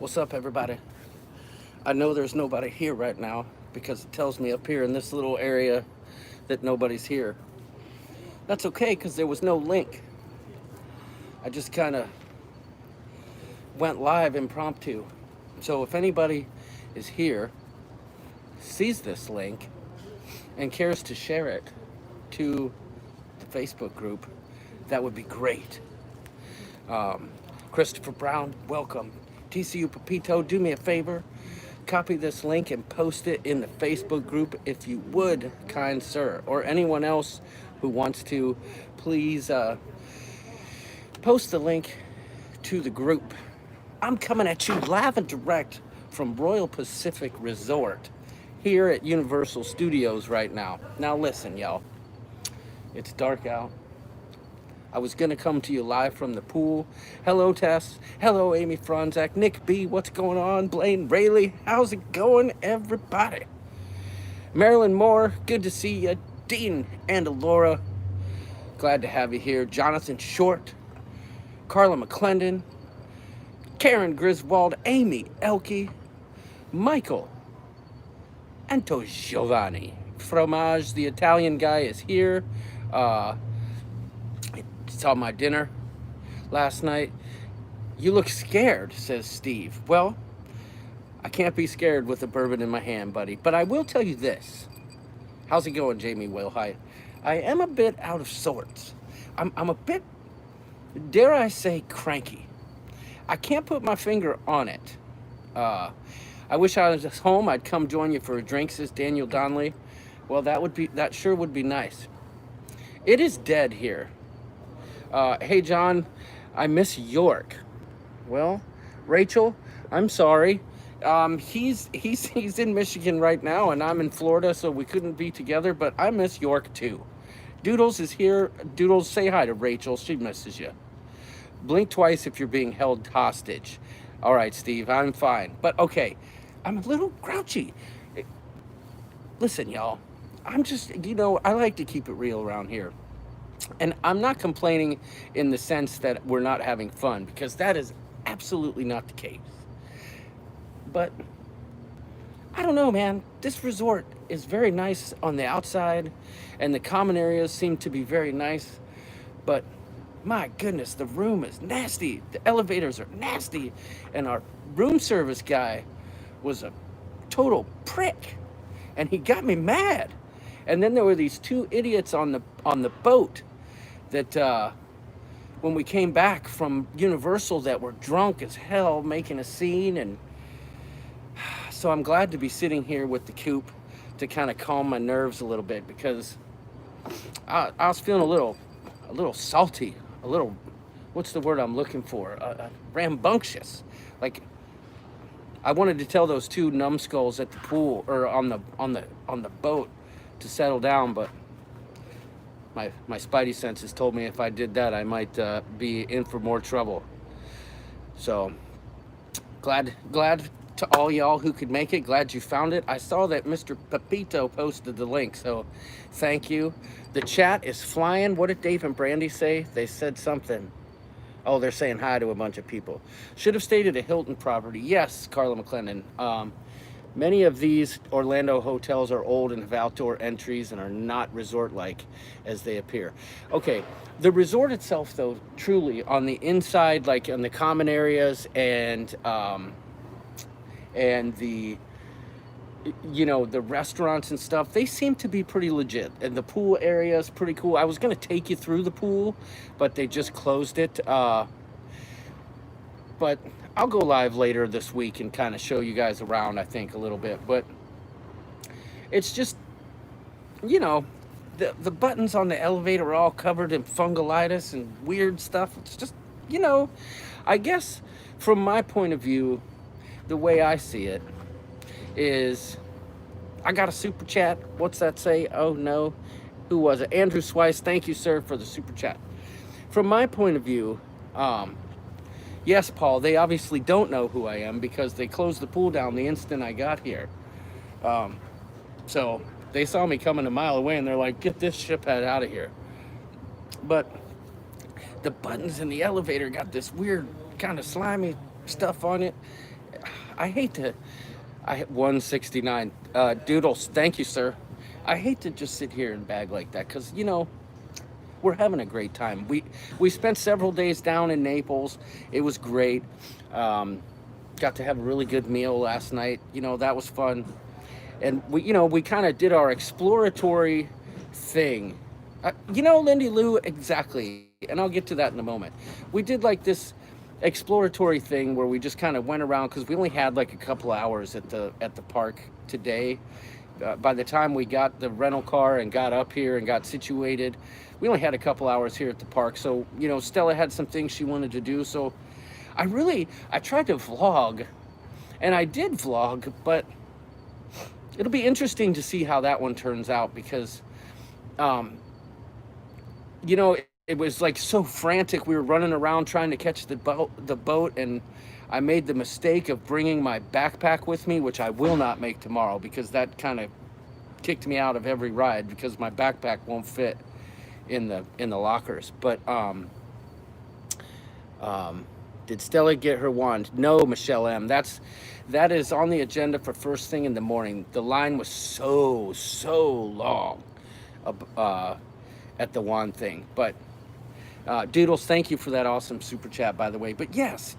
What's up, everybody? I know there's nobody here right now because it tells me up here in this little area that nobody's here. That's okay because there was no link. I just kind of went live impromptu. So if anybody is here, sees this link, and cares to share it to the Facebook group, that would be great. Um, Christopher Brown, welcome. TCU Pepito, do me a favor. Copy this link and post it in the Facebook group if you would, kind sir. Or anyone else who wants to, please post the link to the group. I'm coming at you live and direct from Royal Pacific Resort here at Universal Studios right now. Now listen, y'all. It's dark out. I was going to come to you live from the pool. Hello, Tess. Hello, Amy Franzak. Nick B, what's going on? Blaine Rayleigh, how's it going, everybody? Marilyn Moore, good to see you. Dean and Laura, glad to have you here. Jonathan Short, Carla McClendon, Karen Griswold, Amy Elke, Michael, Anto Giovanni. Fromage, the Italian guy, is here. Saw my dinner last night. You look scared, says Steve. Well, I can't be scared with a bourbon in my hand, buddy. But I will tell you this. How's it going, Jamie Wilhite? I am a bit out of sorts. I'm a bit, dare I say, cranky. I can't put my finger on it. I wish I was home. I'd come join you for a drink, says Daniel Donnelly. Well, that sure would be nice. It is dead here. Hey, John, I miss York. Well, Rachel, I'm sorry. He's in Michigan right now, and I'm in Florida, so we couldn't be together, but I miss York, too. Doodles is here. Doodles, say hi to Rachel. She misses you. Blink twice if you're being held hostage. All right, Steve, I'm fine. But, okay, I'm a little grouchy. Listen, y'all, I'm just, I like to keep it real around here. And I'm not complaining in the sense that we're not having fun, because that is absolutely not the case. But I don't know, man. This resort is very nice on the outside, and the common areas seem to be very nice. But my goodness, the room is nasty. The elevators are nasty. And our room service guy was a total prick. And he got me mad. And then there were these two idiots on the boat that when we came back from Universal that were drunk as hell, making a scene. And so I'm glad to be sitting here with the coop to kind of calm my nerves a little bit, because I was feeling a little salty, a little, what's the word I'm looking for? Rambunctious. Like, I wanted to tell those two numbskulls at the pool or on the boat to settle down, but my spidey senses told me if I did that, I might be in for more trouble. So glad to all y'all who could make it. Glad you found it. I saw that Mr. Pepito posted the link, so thank you. The chat is flying. What did Dave and Brandy say? They said something. Oh, they're saying hi to a bunch of people. Should have stayed at a Hilton property. Yes, Carla McClendon. Many of these Orlando hotels are old and have outdoor entries and are not resort-like as they appear. Okay, the resort itself, though, truly on the inside, like in the common areas and the the restaurants and stuff, they seem to be pretty legit. And the pool area is pretty cool. I was gonna take you through the pool, but they just closed it. But I'll go live later this week and kind of show you guys around, I think, a little bit. But it's just, the buttons on the elevator are all covered in fungalitis and weird stuff. It's just, I guess from my point of view, the way I see it is, I got a super chat. What's that say? Oh, no. Who was it? Andrew Swice. Thank you, sir, for the super chat. From my point of view, yes, Paul, they obviously don't know who I am because they closed the pool down the instant I got here. So they saw me coming a mile away and they're like, get this shiphead out of here. But the buttons in the elevator got this weird kind of slimy stuff on it. I hate to, 169. Doodles, thank you, sir. I hate to just sit here and bag like that because, we're having a great time. We spent several days down in Naples. It was great. Um, Got to have a really good meal last night. That was fun. And we kind of did our exploratory thing. Lindy Lou, exactly. And I'll get to that in a moment. We did like this exploratory thing where we just kind of went around because we only had like a couple hours at the park today. By the time we got the rental car and got up here and got situated, we only had a couple hours here at the park. So, Stella had some things she wanted to do. So I tried to vlog, and I did vlog, but it'll be interesting to see how that one turns out because, um, it was like so frantic. We were running around trying to catch the boat, and I made the mistake of bringing my backpack with me, which I will not make tomorrow because that kind of kicked me out of every ride because my backpack won't fit in the lockers. But did Stella get her wand? No, Michelle M. That is on the agenda for first thing in the morning. The line was so long at the wand thing. But Doodles, thank you for that awesome super chat, by the way. But yes.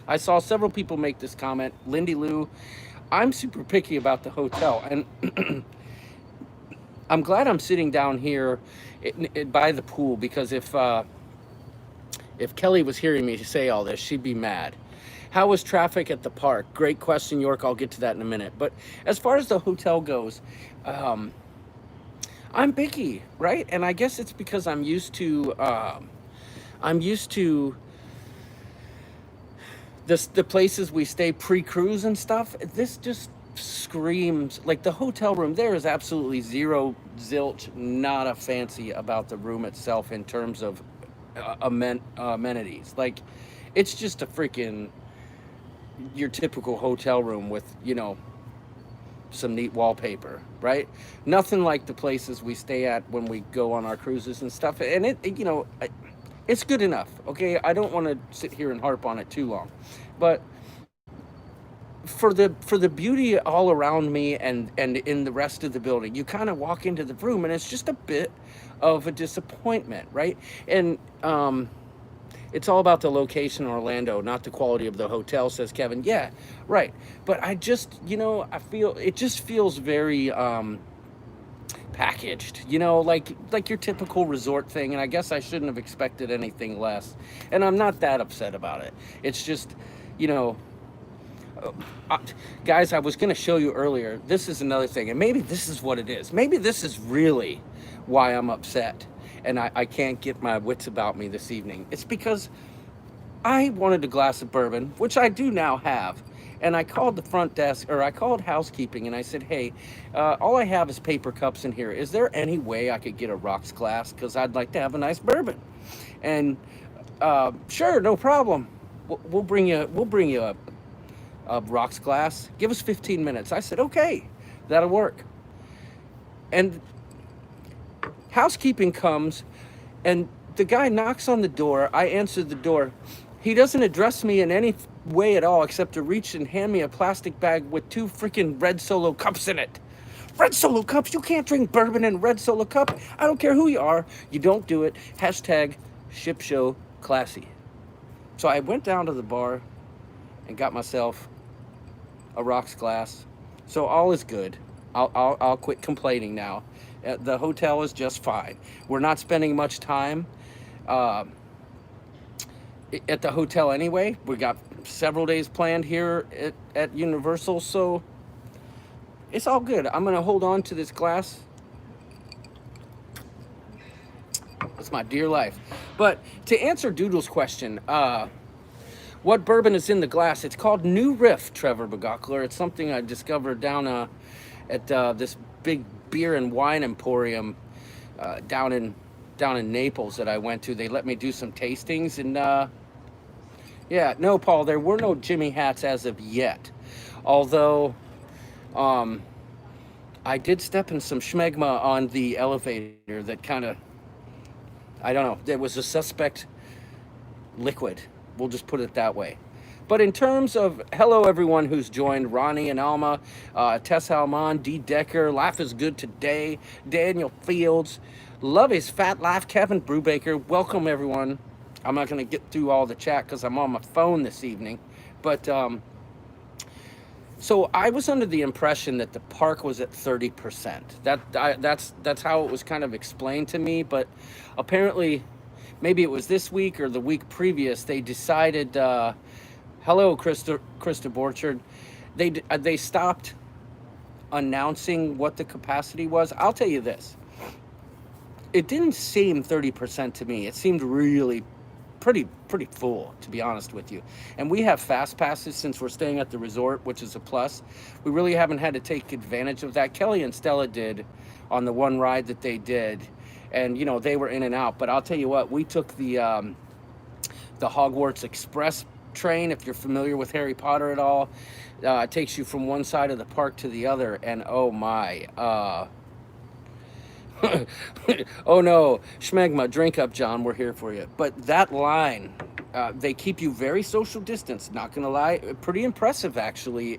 I saw several people make this comment. Lindy Lou, I'm super picky about the hotel, and I'm glad I'm sitting down here by the pool because if Kelly was hearing me say all this, she'd be mad. How was traffic at the park? Great question, York. I'll get to that in a minute. But as far as the hotel goes, I'm picky, right? And I guess it's because I'm used to the places we stay pre-cruise and stuff. This just screams like the hotel room. There is absolutely zero zilch, nada fancy about the room itself in terms of amenities. Like, it's just a freaking your typical hotel room with some neat wallpaper, right? Nothing like the places we stay at when we go on our cruises and stuff. And it's good enough. Okay, I don't want to sit here and harp on it too long, but for the beauty all around me and in the rest of the building, you kind of walk into the room and it's just a bit of a disappointment, right? And it's all about the location in Orlando, not the quality of the hotel, says Kevin. Yeah, right. But I just, I feel it just feels very packaged, like your typical resort thing. And I guess I shouldn't have expected anything less. And I'm not that upset about it. It's just, guys, I was going to show you earlier. This is another thing. And maybe this is what it is. Maybe this is really why I'm upset. And I can't get my wits about me this evening. It's because I wanted a glass of bourbon, which I do now have. And I called the front desk, or I called housekeeping, and I said, hey, all I have is paper cups in here. Is there any way I could get a rocks glass? Because I'd like to have a nice bourbon. And sure, no problem. We'll bring you a rocks glass. Give us 15 minutes. I said, okay, that'll work. And housekeeping comes, and the guy knocks on the door. I answer the door. He doesn't address me in any way at all except to reach and hand me a plastic bag with 2 freaking red Solo cups in it. Red Solo cups? You can't drink bourbon in a red Solo cup. I don't care who you are. You don't do it. Hashtag ship show classy. So I went down to the bar and got myself a rocks glass. So all is good. I'll quit complaining now. The hotel is just fine. We're not spending much time at the hotel anyway. We got several days planned here at Universal, so it's all good. I'm gonna hold on to this glass. It's my dear life. But to answer Doodle's question, what bourbon is in the glass? It's called New Riff, Trevor Begockler. It's something I discovered down at this big beer and wine emporium down in Naples that I went to. They let me do some tastings, and yeah, no, Paul, there were no Jimmy hats as of yet. Although I did step in some schmegma on the elevator that kind of, I don't know, there was a suspect liquid. We'll just put it that way. But in terms of hello, everyone who's joined, Ronnie and Alma, Tess Alman, D. Decker, Life is Good Today, Daniel Fields, Love is Fat Life, Kevin Brubaker. Welcome, everyone. I'm not going to get through all the chat because I'm on my phone this evening. But so I was under the impression that the park was at 30%. That's how it was kind of explained to me. But apparently, maybe it was this week or the week previous, they decided. Hello, Krista Borchard. They stopped announcing what the capacity was. I'll tell you this: it didn't seem 30% to me. It seemed really pretty full, to be honest with you. And we have fast passes since we're staying at the resort, which is a plus. We really haven't had to take advantage of that. Kelly and Stella did on the one ride that they did, and you know they were in and out. But I'll tell you what, we took the Hogwarts Express train. If you're familiar with Harry Potter at all, it takes you from one side of the park to the other, and oh my, oh no, Schmegma, drink up, John. We're here for you. But that line, they keep you very social distance. Not gonna lie, pretty impressive actually.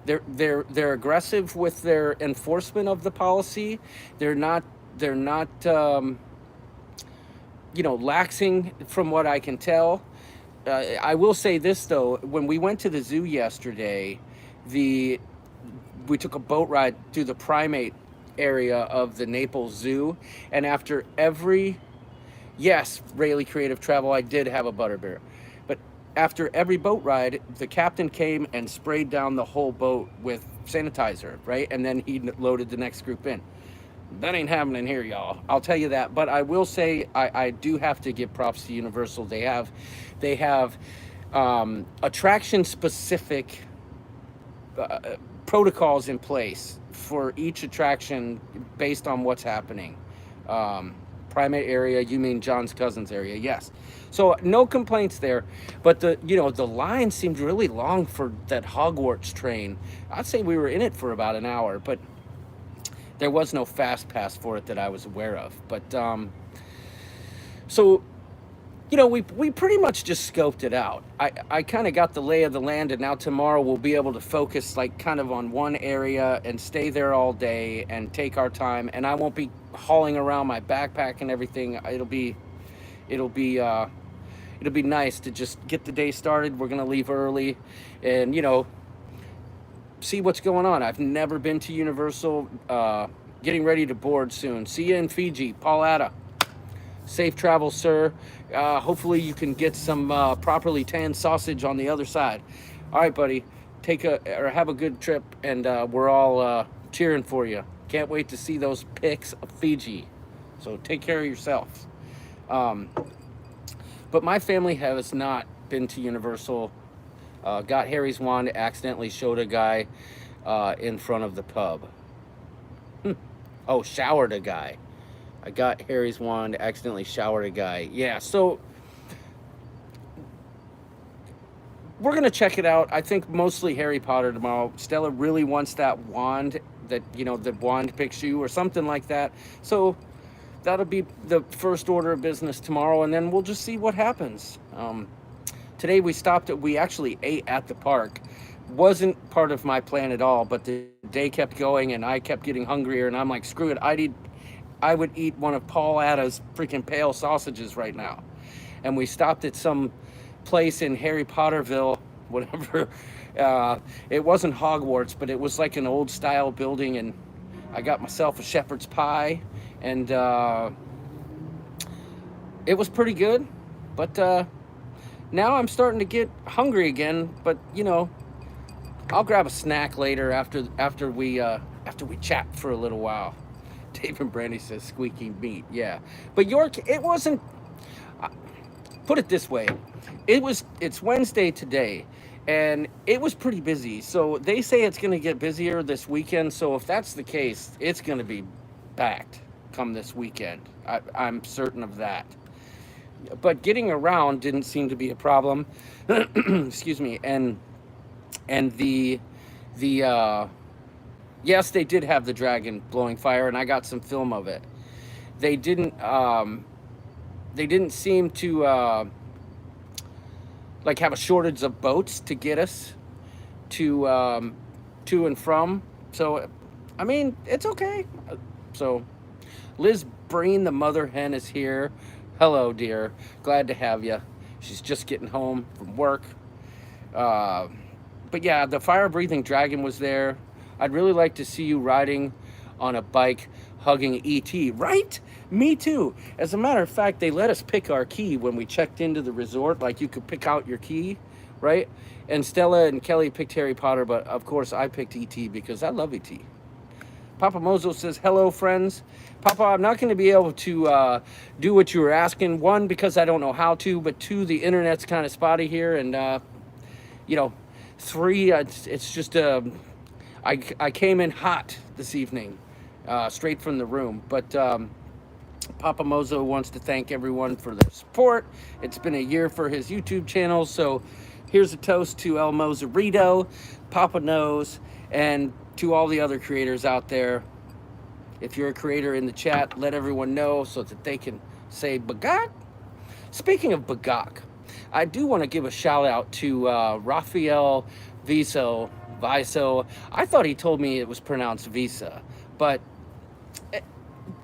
They're aggressive with their enforcement of the policy. They're not laxing from what I can tell. I will say this though, when we went to the zoo yesterday, we took a boat ride through the primate area of the Naples Zoo, and after every, yes, Rayleigh Creative Travel, I did have a butterbeer, but after every boat ride, the captain came and sprayed down the whole boat with sanitizer, right? And then he loaded the next group in. That ain't happening here, y'all. I'll tell you that. But I will say I do have to give props to Universal. They have attraction specific protocols in place for each attraction based on what's happening. Primate area, you mean John's cousin's area? Yes. So no complaints there, but the line seemed really long for that Hogwarts train. I'd say we were in it for about an hour, but there was no fast pass for it that I was aware of. But so we pretty much just scoped it out. I kind of got the lay of the land, and now tomorrow we'll be able to focus like kind of on one area and stay there all day and take our time. And I won't be hauling around my backpack and everything. It'll be nice to just get the day started. We're gonna leave early, and see what's going on. I've never been to Universal. Getting ready to board soon. See you in Fiji, Paul Atta. Safe travels, sir. Hopefully you can get some properly tanned sausage on the other side. All right, buddy. Have a good trip, and we're all cheering for you. Can't wait to see those pics of Fiji. So take care of yourself. But my family has not been to Universal. Got Harry's wand, accidentally showed a guy in front of the pub. Oh, showered a guy. I got Harry's wand, accidentally showered a guy. Yeah, so we're going to check it out. I think mostly Harry Potter tomorrow. Stella really wants that wand, that, the wand picks you or something like that. So that'll be the first order of business tomorrow, and then we'll just see what happens. Today we actually ate at the park. Wasn't part of my plan at all, but the day kept going and I kept getting hungrier, and I'm like, screw it, I would eat one of Paul Atta's freaking pale sausages right now. And we stopped at some place in Harry Potterville, whatever. It wasn't Hogwarts, but it was like an old style building, and I got myself a shepherd's pie, and it was pretty good. But now I'm starting to get hungry again, but I'll grab a snack later after we chat for a little while. David Brandy says squeaky meat. Yeah, but York, it wasn't. Put it this way, it's Wednesday today, and it was pretty busy. So they say it's going to get busier this weekend. So if that's the case, it's going to be packed come this weekend. I'm certain of that. But getting around didn't seem to be a problem. Excuse me, and the yes, they did have the dragon blowing fire, and I got some film of it. They didn't seem to like have a shortage of boats to get us to and from. So, I mean, it's okay. So, Liz Breen, the mother hen, is here. Hello, dear. Glad to have you. She's just getting home from work. Uh, but yeah, the fire breathing dragon was there. I'd really like to see you riding on a bike hugging ET, right? Me too. As a matter of fact, they let us pick our key when we checked into the resort. Like you could pick out your key, right? And Stella and Kelly picked Harry Potter, but of course I picked ET because I love ET. Papa Mozo says, hello, friends. Papa, I'm not going to be able to do what you were asking. One, because I don't know how to, but two, the internet's kind of spotty here. And, you know, three, it's just, I came in hot this evening, straight from the room. But Papa Mozo wants to thank everyone for their support. It's been a year for his YouTube channel. So here's a toast to El Mozarito, Papa Knows, and to all the other creators out there. If you're a creator in the chat, let everyone know so that they can say Bagak. Speaking of Bagak, I do want to give a shout out to Rafael Viso. I thought he told me it was pronounced Visa, but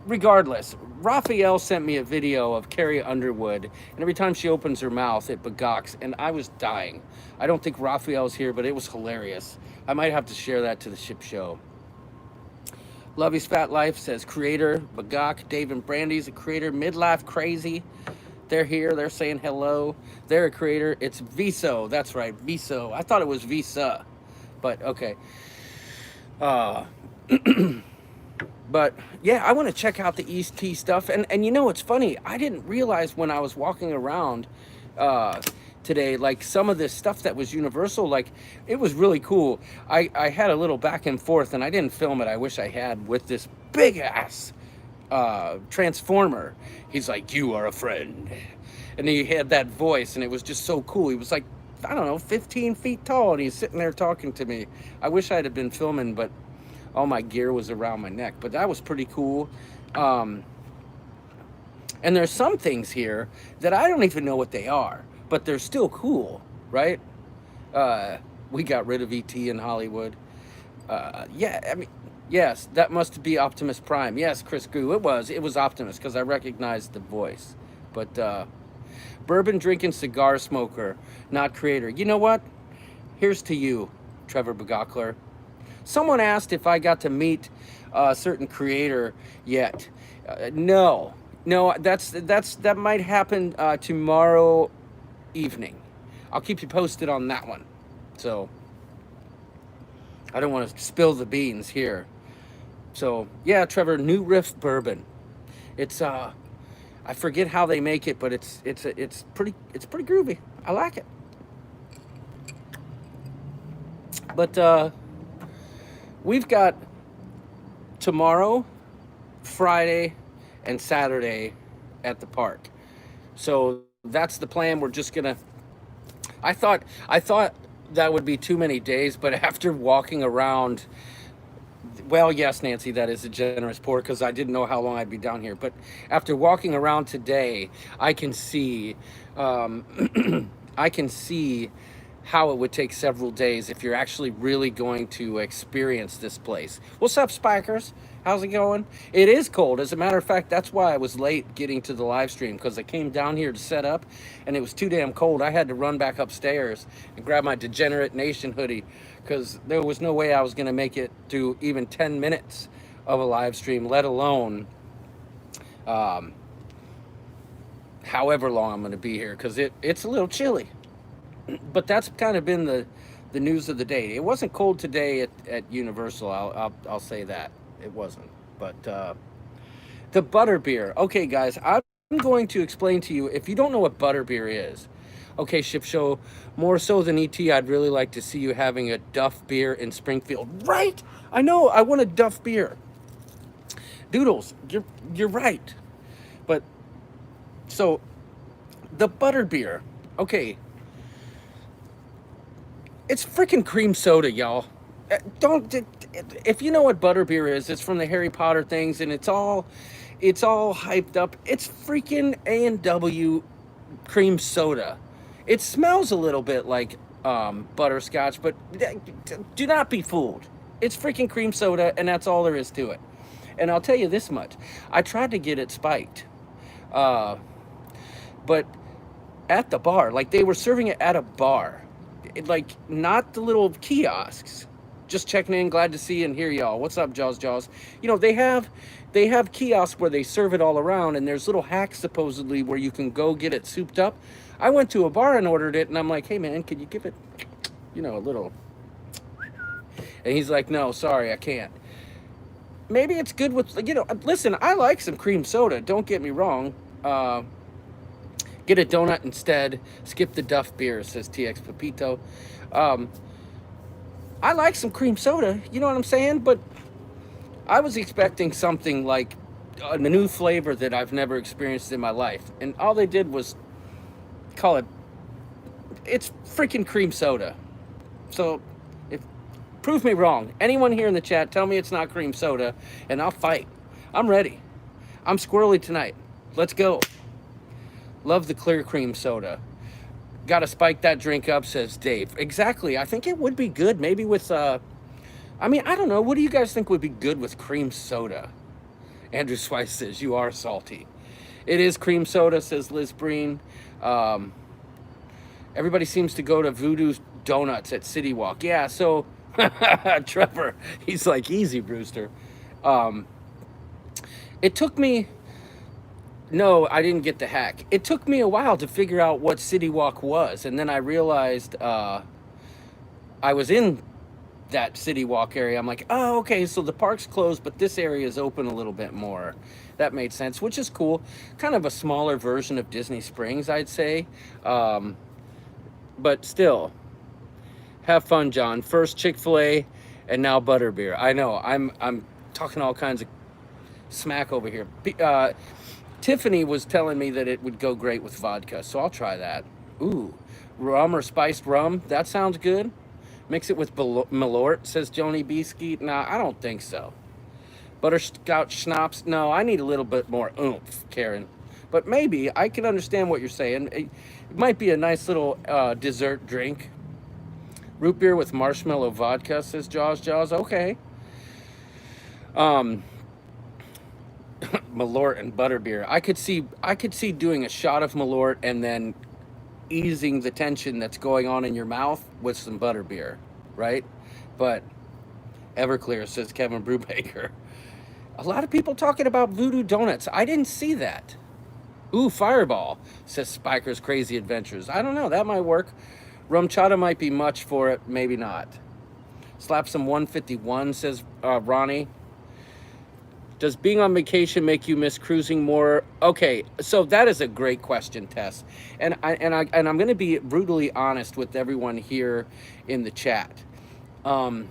regardless, Raphael sent me a video of Carrie Underwood, and every time she opens her mouth, it bagaks, and I was dying. I don't think Raphael's here, but it was hilarious. I might have to share that to the ship show. Lovey's Fat Life says, creator, Bagak, Dave and Brandy's a creator, Midlife Crazy. They're here, they're saying hello. They're a creator, it's Viso, that's right, Viso. I thought it was Visa, but okay. But yeah, I want to check out the East Tea stuff. And you know, it's funny. I didn't realize when I was walking around today, like some of this stuff that was Universal, like it was really cool. I had a little back and forth and I didn't film it. I wish I had, with this big ass Transformer. He's like, you are a friend. And he had that voice and it was just so cool. He was like, I don't know, 15 feet tall and he's sitting there talking to me. I wish I'd have been filming, but all my gear was around my neck, but that was pretty cool. And there's some things here that I don't even know what they are, but they're still cool, right? We got rid of ET in Hollywood. Yeah, I mean, yes, that must be Optimus Prime. Yes, Chris Goo, it was Optimus because I recognized the voice. But bourbon drinking cigar smoker, not creator. You know what? Here's to you, Trevor Bagakler. Someone asked if I got to meet a certain creator yet. No, that might happen tomorrow evening. I'll keep you posted on that one. So I don't want to spill the beans here. So yeah, Trevor, New Riff bourbon. It's I forget how they make it, but it's pretty groovy. I like it. But we've got tomorrow, Friday, and Saturday at the park. So that's the plan. We're just gonna, I thought that would be too many days, but after walking around, well, yes, Nancy, that is a generous pour because I didn't know how long I'd be down here. But after walking around today, I can see, I can see how it would take several days if you're actually really going to experience this place. What's up, Spikers? How's it going? It is cold. As a matter of fact, that's why I was late getting to the live stream, because I came down here to set up and it was too damn cold. I had to run back upstairs and grab my Degenerate Nation hoodie because there was no way I was going to make it to even 10 minutes of a live stream, let alone however long I'm going to be here, because it's a little chilly. But that's kind of been the news of the day. It wasn't cold today at Universal. I'll say that it wasn't. But the butterbeer. Okay, guys, I'm going to explain to you. If you don't know what butterbeer is, okay, Ship Show, more so than ET, I'd really like to see you having a Duff beer in Springfield. Right? I know. I want a Duff beer. Doodles, you're right. But so the butterbeer. Okay. It's freaking cream soda, y'all. If you know what butterbeer is, it's from the Harry Potter things, and it's all hyped up. It's freaking A&W cream soda. It smells a little bit like butterscotch, but do not be fooled. It's freaking cream soda, and that's all there is to it. And I'll tell you this much: I tried to get it spiked, uh, but at the bar, like they were serving it at a bar, like not the little kiosks. Just checking in, glad to see and hear y'all. What's up, Jaws Jaws? You know, they have kiosks where they serve it all around, and there's little hacks supposedly where you can go get it souped up. I went to a bar and ordered it, and I'm like, hey man, can you give it, a little? And he's like, no, sorry, I can't. Maybe it's good with, listen, I like some cream soda, don't get me wrong. Get a donut instead. Skip the Duff beer, says TX Pepito. Um, I like some cream soda, you know what I'm saying? But I was expecting something like a new flavor that I've never experienced in my life. And all they did was call it, it's freaking cream soda. So, if prove me wrong. Anyone here in the chat, tell me it's not cream soda, and I'll fight. I'm ready. I'm squirrely tonight. Let's go. Love the clear cream soda. Got to spike that drink up, says Dave. Exactly. I think it would be good. Maybe with, I mean, I don't know. What do you guys think would be good with cream soda? Andrew Swice says, you are salty. It is cream soda, says Liz Breen. Um, Everybody seems to go to Voodoo Donuts at City Walk. Yeah, so Trevor, he's like, easy, Brewster. Um, it took me, no, I didn't get the hack. It took me a while to figure out what City Walk was. And then I realized I was in that City Walk area. I'm like, oh, okay, so the park's closed, but this area is open a little bit more. That made sense, which is cool. Kind of a smaller version of Disney Springs, I'd say. But still, have fun, John. First Chick-fil-A and now Butterbeer. I know, I'm talking all kinds of smack over here. Tiffany was telling me that it would go great with vodka, so I'll try that. Ooh, rum or spiced rum, that sounds good. Mix it with Malort, says Joni Beesky. Nah, I don't think so. Butterscotch schnapps, no, I need a little bit more oomph, Karen. But maybe, I can understand what you're saying. It might be a nice little dessert drink. Root beer with marshmallow vodka, says Jaws Jaws. Okay. Um, Malort and butterbeer. I could see doing a shot of Malort and then easing the tension that's going on in your mouth with some butterbeer, right? But Everclear, says Kevin Brubaker. A lot of people talking about Voodoo Donuts. I didn't see that. Ooh, Fireball, says Spiker's Crazy Adventures. I don't know, that might work. Rum chata might be much for it, maybe not. Slap some 151, says Ronnie. Does being on vacation make you miss cruising more? Okay, so that is a great question, Tess. And I'm going to be brutally honest with everyone here in the chat. From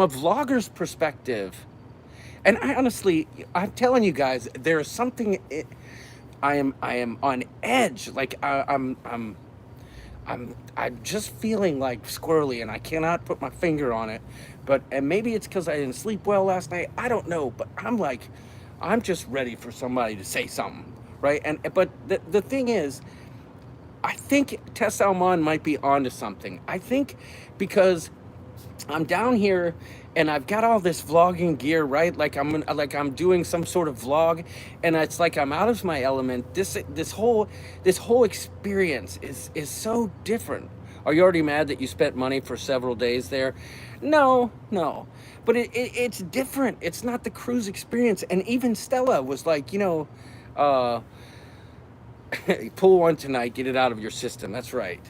a vlogger's perspective, and I honestly, I'm telling you guys, there is something. I am on edge. Like I'm just feeling like squirrely, and I cannot put my finger on it. And maybe it's because I didn't sleep well last night. I don't know, but I'm just ready for somebody to say something, right? But the thing is, I think Tess Almond might be onto something. I think because I'm down here and I've got all this vlogging gear, right? Like I'm doing some sort of vlog, and it's like I'm out of my element. This whole experience is so different. Are you already mad that you spent money for several days there? No. But it's different. It's not the cruise experience. And even Stella was like, pull one tonight, get it out of your system. That's right.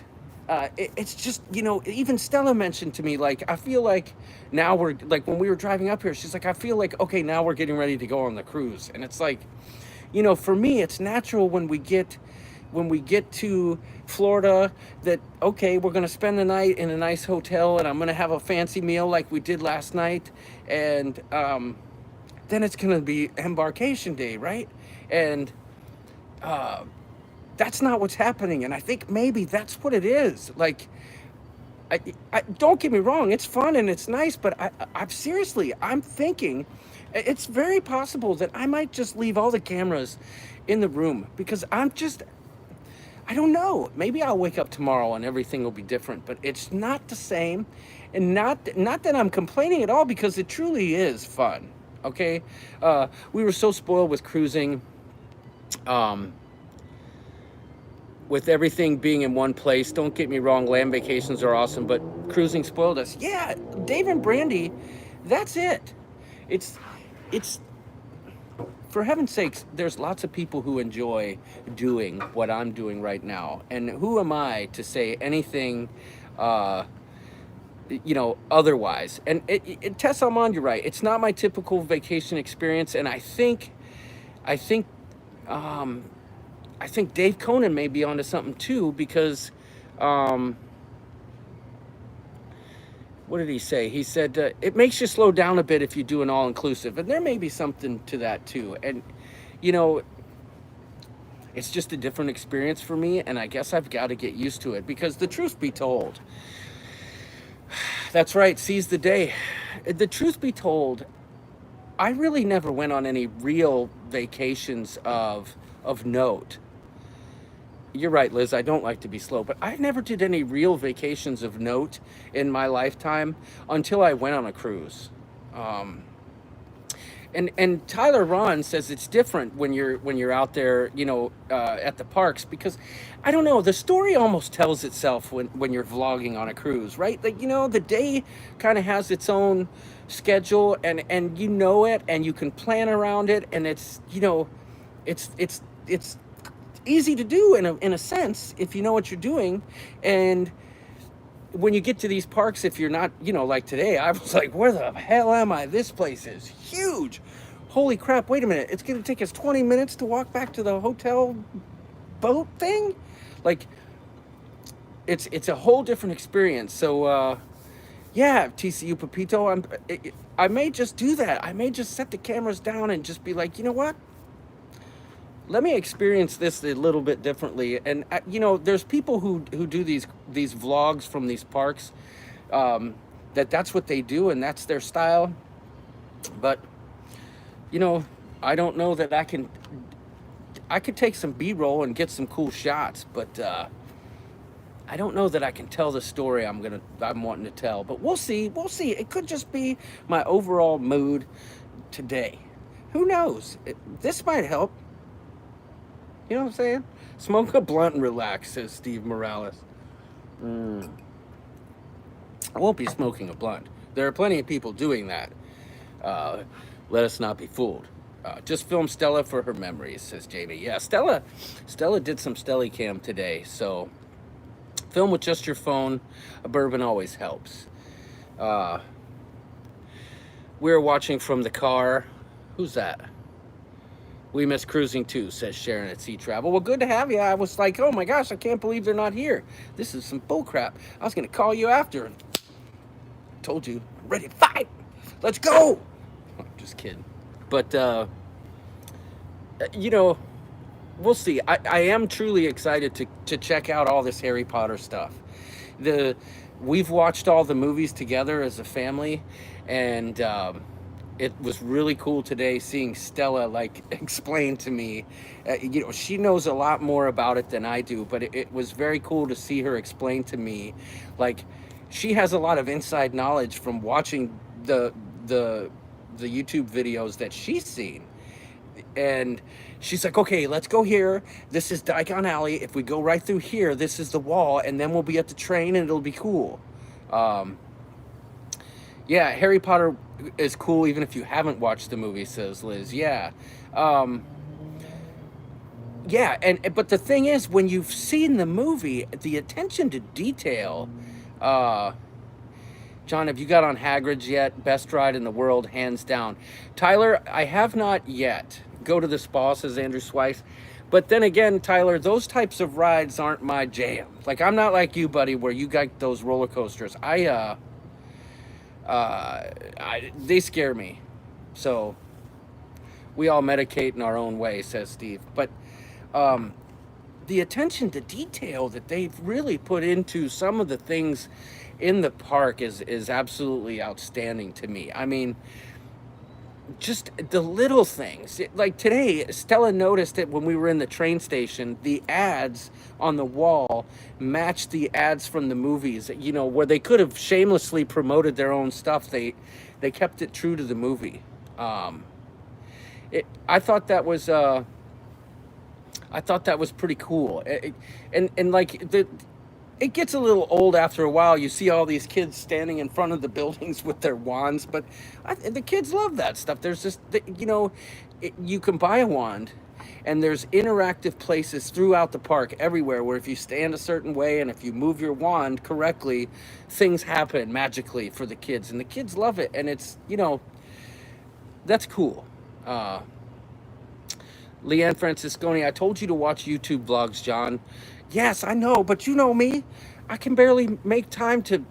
It's just, even Stella mentioned to me, like, I feel like now we're, like, when we were driving up here, she's like, I feel like, okay, now we're getting ready to go on the cruise. And it's like, for me, it's natural when we get to Florida that, okay, we're going to spend the night in a nice hotel, and I'm going to have a fancy meal like we did last night. And then it's going to be embarkation day, right? And that's not what's happening. And I think maybe that's what it is. Like, I don't get me wrong, it's fun and it's nice, but I'm thinking it's very possible that I might just leave all the cameras in the room, because I don't know. Maybe I'll wake up tomorrow and everything will be different, but it's not the same. And not that I'm complaining at all, because it truly is fun. Okay, we were so spoiled with cruising, um, with everything being in one place. Don't get me wrong, land vacations are awesome, but cruising spoiled us. Yeah, Dave and Brandy, that's it. It's it's for heaven's sakes, there's lots of people who enjoy doing what I'm doing right now. And who am I to say anything, uh, otherwise? And Tess Almond, you're right. It's not my typical vacation experience. And I think, um, I think Dave Conan may be onto something too, because, um, what did he say? He said, it makes you slow down a bit if you do an all inclusive. And there may be something to that too. And, you know, it's just a different experience for me, and I guess I've got to get used to it, because the truth be told, that's right, seize the day. The truth be told, I really never went on any real vacations of note. You're right, Liz. I don't like to be slow, but I never did any real vacations of note in my lifetime until I went on a cruise. Um, and Tyler Ron says it's different when you're out there, at the parks, because I don't know, the story almost tells itself when you're vlogging on a cruise, right? Like, the day kind of has its own schedule, and it, and you can plan around it, and it's easy to do in a sense if you know what you're doing. And when you get to these parks, if you're not, like today, I was like, where the hell am I? This place is huge. Holy crap, wait a minute. It's going to take us 20 minutes to walk back to the hotel boat thing? Like, it's a whole different experience. So, yeah, TCU Pepito, I may just do that. I may just set the cameras down and just be like, you know what? Let me experience this a little bit differently. And there's people who do these vlogs from these parks, that's what they do and that's their style. But I don't know that I could take some B-roll and get some cool shots, but I don't know that I can tell the story I'm wanting to tell. But we'll see. It could just be my overall mood today. Who knows? This might help. You know what I'm saying? Smoke a blunt and relax, says Steve Morales. I won't be smoking a blunt. There are plenty of people doing that. Let us not be fooled. Just film Stella for her memories, says Jamie. Yeah, Stella did some Stellicam today. So film with just your phone. A bourbon always helps. We're watching from the car. Who's that? We miss cruising too, says Sharon at Sea Travel. Well, good to have you. I was like, oh my gosh, I can't believe they're not here. This is some bull crap. I was going to call you after. Told you, I'm ready to fight. Let's go. I'm just kidding. But, we'll see. I am truly excited to check out all this Harry Potter stuff. We've watched all the movies together as a family, and it was really cool today seeing Stella explain to me. She knows a lot more about it than I do, but it was very cool to see her explain to me. Like, she has a lot of inside knowledge from watching the YouTube videos that she's seen. And she's like, okay, let's go here. This is Diagon Alley. If we go right through here, this is the wall, and then we'll be at the train, and it'll be cool. Yeah, Harry Potter is cool even if you haven't watched the movie, says Liz. Yeah. Yeah, but the thing is, when you've seen the movie, the attention to detail, John, have you got on Hagrid's yet? Best ride in the world, hands down. Tyler, I have not yet. Go to the spa, says Andrew Swice. But then again, Tyler, those types of rides aren't my jam. Like, I'm not like you, buddy, where you got those roller coasters. They scare me. So we all medicate in our own way, says Steve. But the attention to detail that they've really put into some of the things in the park is absolutely outstanding to me. I mean, just the little things. Like today, Stella noticed that when we were in the train station, the ads on the wall matched the ads from the movies. You know, where they could have shamelessly promoted their own stuff, they kept it true to the movie. Um, I thought that was I thought that was pretty cool. And like it gets a little old after a while. You see all these kids standing in front of the buildings with their wands, but the kids love that stuff. There's just, you know, you can buy a wand, and there's interactive places throughout the park everywhere where if you stand a certain way and if you move your wand correctly, things happen magically for the kids, and the kids love it. And it's, you know, that's cool. Uh, Leanne Francisconi, I told you to watch YouTube vlogs, John. Yes, I know, but you know me. I can barely make time to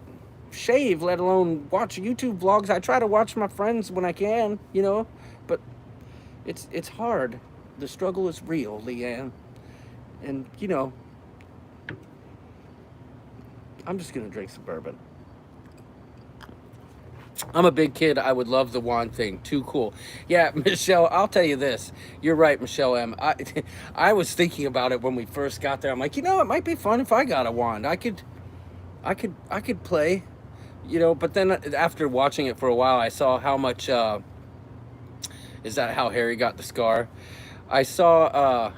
shave, let alone watch YouTube vlogs. I try to watch my friends when I can, you know, but it's hard. The struggle is real, Leanne. And you know, I'm just gonna drink some bourbon. I'm a big kid. I would love the wand thing. Too cool. Yeah, Michelle, I'll tell you this. You're right, Michelle M. I was thinking about it when we first got there. I'm like, you know, it might be fun if I got a wand. I could play, you know, but then after watching it for a while, I saw how much is that how Harry got the scar? I saw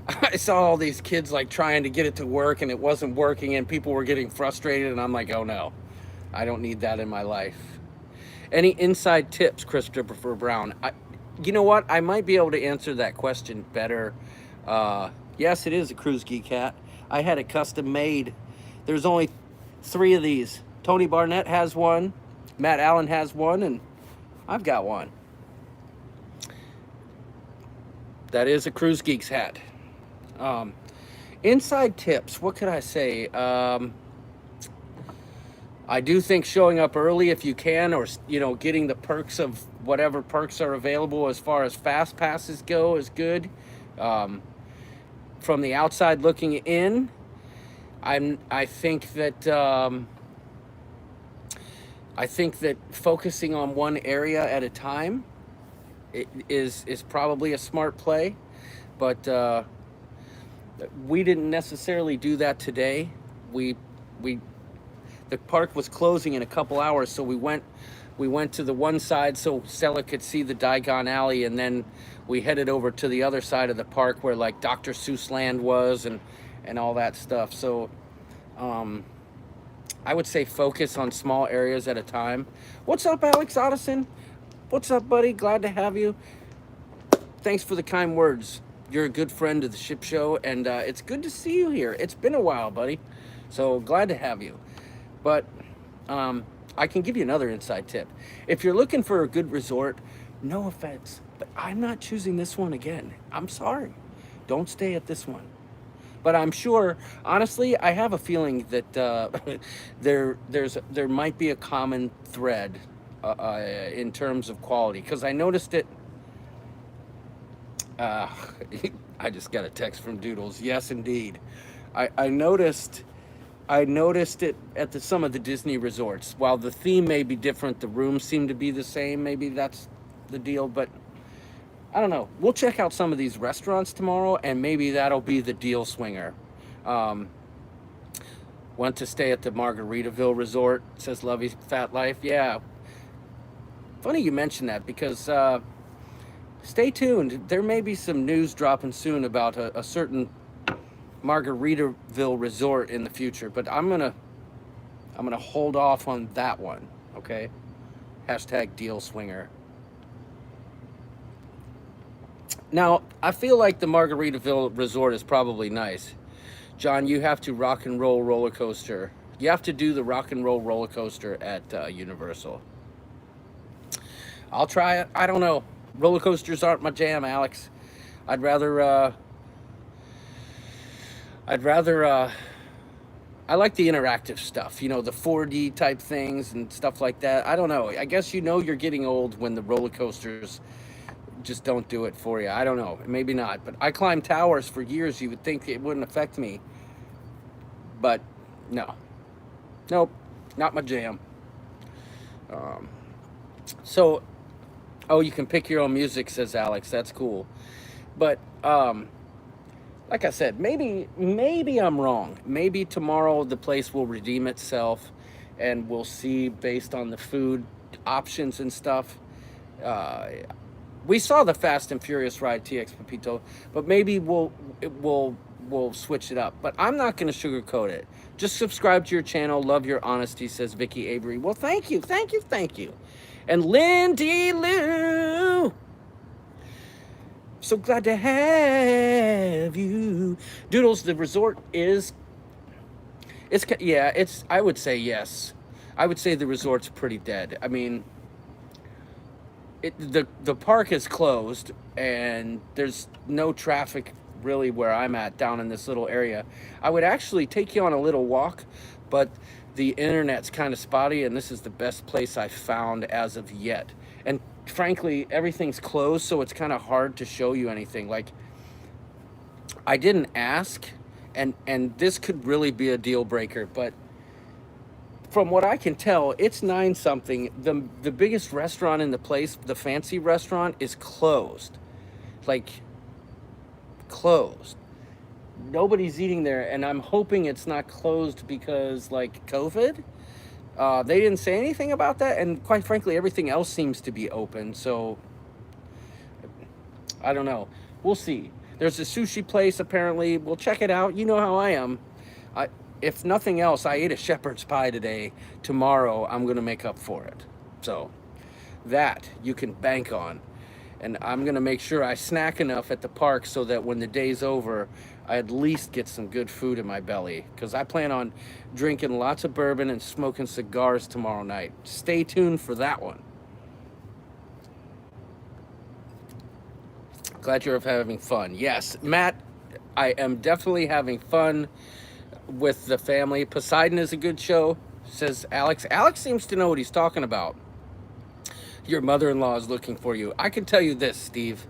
I saw all these kids like trying to get it to work and it wasn't working and people were getting frustrated and I'm like, "Oh no. I don't need that in my life." Any inside tips, Christopher Brown? You know what? I might be able to answer that question better. Yes, it is a Cruise Geek hat. I had it custom made. There's only 3 of these. Tony Barnett has one, Matt Allen has one, and I've got one. That is a Cruise Geeks hat. Um, Inside tips, what could I say? I do think showing up early if you can, or you know, getting the perks of whatever perks are available as far as fast passes go is good. Um, from the outside looking in, I think that I think that focusing on one area at a time is probably a smart play, but we didn't necessarily do that today. We the park was closing in a couple hours, so we went to the one side so Stella could see the Diagon Alley, and then we headed over to the other side of the park where like Dr. Seuss Land was and all that stuff. So um, I would say focus on small areas at a time. What's up, Alex Otteson? What's up, buddy? Glad to have you. Thanks for the kind words. You're a good friend of the Ship Show, and it's good to see you here. It's been a while, buddy. So glad to have you. But I can give you another inside tip. If you're looking for a good resort, no offense, but I'm not choosing this one again. I'm sorry. Don't stay at this one. But I'm sure, honestly, I have a feeling that there might be a common thread in terms of quality, because I noticed it. Uh, I just got a text from Doodles. Yes, indeed. I noticed. I noticed it at some of the Disney resorts. While the theme may be different, the rooms seem to be the same. Maybe that's the deal, but I don't know. We'll check out some of these restaurants tomorrow, and maybe that'll be the deal swinger. Um, Went to stay at the Margaritaville Resort, says Lovey Fat Life. Yeah, funny you mentioned that because stay tuned. There may be some news dropping soon about a certain Margaritaville Resort in the future, but I'm gonna hold off on that one. Okay. Hashtag deal swinger. Now, I feel like the Margaritaville Resort is probably nice. John, you have to rock and roll roller coaster. You have to do the rock and roll roller coaster at Universal. I'll try it. I don't know. Roller coasters aren't my jam, Alex. I'd rather. I'd rather. I like the interactive stuff. You know, the 4D type things and stuff like that. I don't know. I guess you know you're getting old when the roller coasters just don't do it for you. I don't know. Maybe not. But I climbed towers for years. You would think it wouldn't affect me, but no. Nope. Not my jam. Um, so Oh, you can pick your own music, says Alex. That's cool. But like I said, maybe I'm wrong. Maybe tomorrow the place will redeem itself, and we'll see based on the food options and stuff. Uh, we saw the Fast and Furious ride TX Pepito, but maybe we'll switch it up. But I'm not going to sugarcoat it. Just subscribe to your channel. Love your honesty, says Vicky Avery. Well, thank you, thank you, thank you. And Lindy Lou, so glad to have you. Doodles, the resort is, yeah, it's, I would say yes. I would say the resort's pretty dead. I mean, the park is closed and there's no traffic really where I'm at down in this little area. I would actually take you on a little walk, but the internet's kind of spotty and this is the best place I've found as of yet. And frankly, everything's closed, so it's kind of hard to show you anything. Like, I didn't ask, and this could really be a deal breaker, but from what I can tell, it's 9 something. The biggest restaurant in the place, the fancy restaurant, is closed. Like, closed. Nobody's eating there, and I'm hoping it's not closed because, like, COVID. They didn't say anything about that, and quite frankly, everything else seems to be open. So I don't know. We'll see. There's a sushi place apparently. We'll check it out. You know how I am. I, if nothing else, I ate a shepherd's pie today. Tomorrow, I'm gonna make up for it. So that you can bank on. And I'm gonna make sure I snack enough at the park so that when the day's over, I at least get some good food in my belly. Because I plan on drinking lots of bourbon and smoking cigars tomorrow night. Stay tuned for that one. Glad you're having fun. Yes, Matt, I am definitely having fun with the family. Poseidon is a good show, says Alex. Alex seems to know what he's talking about. Your mother-in-law is looking for you. I can tell you this, Steve.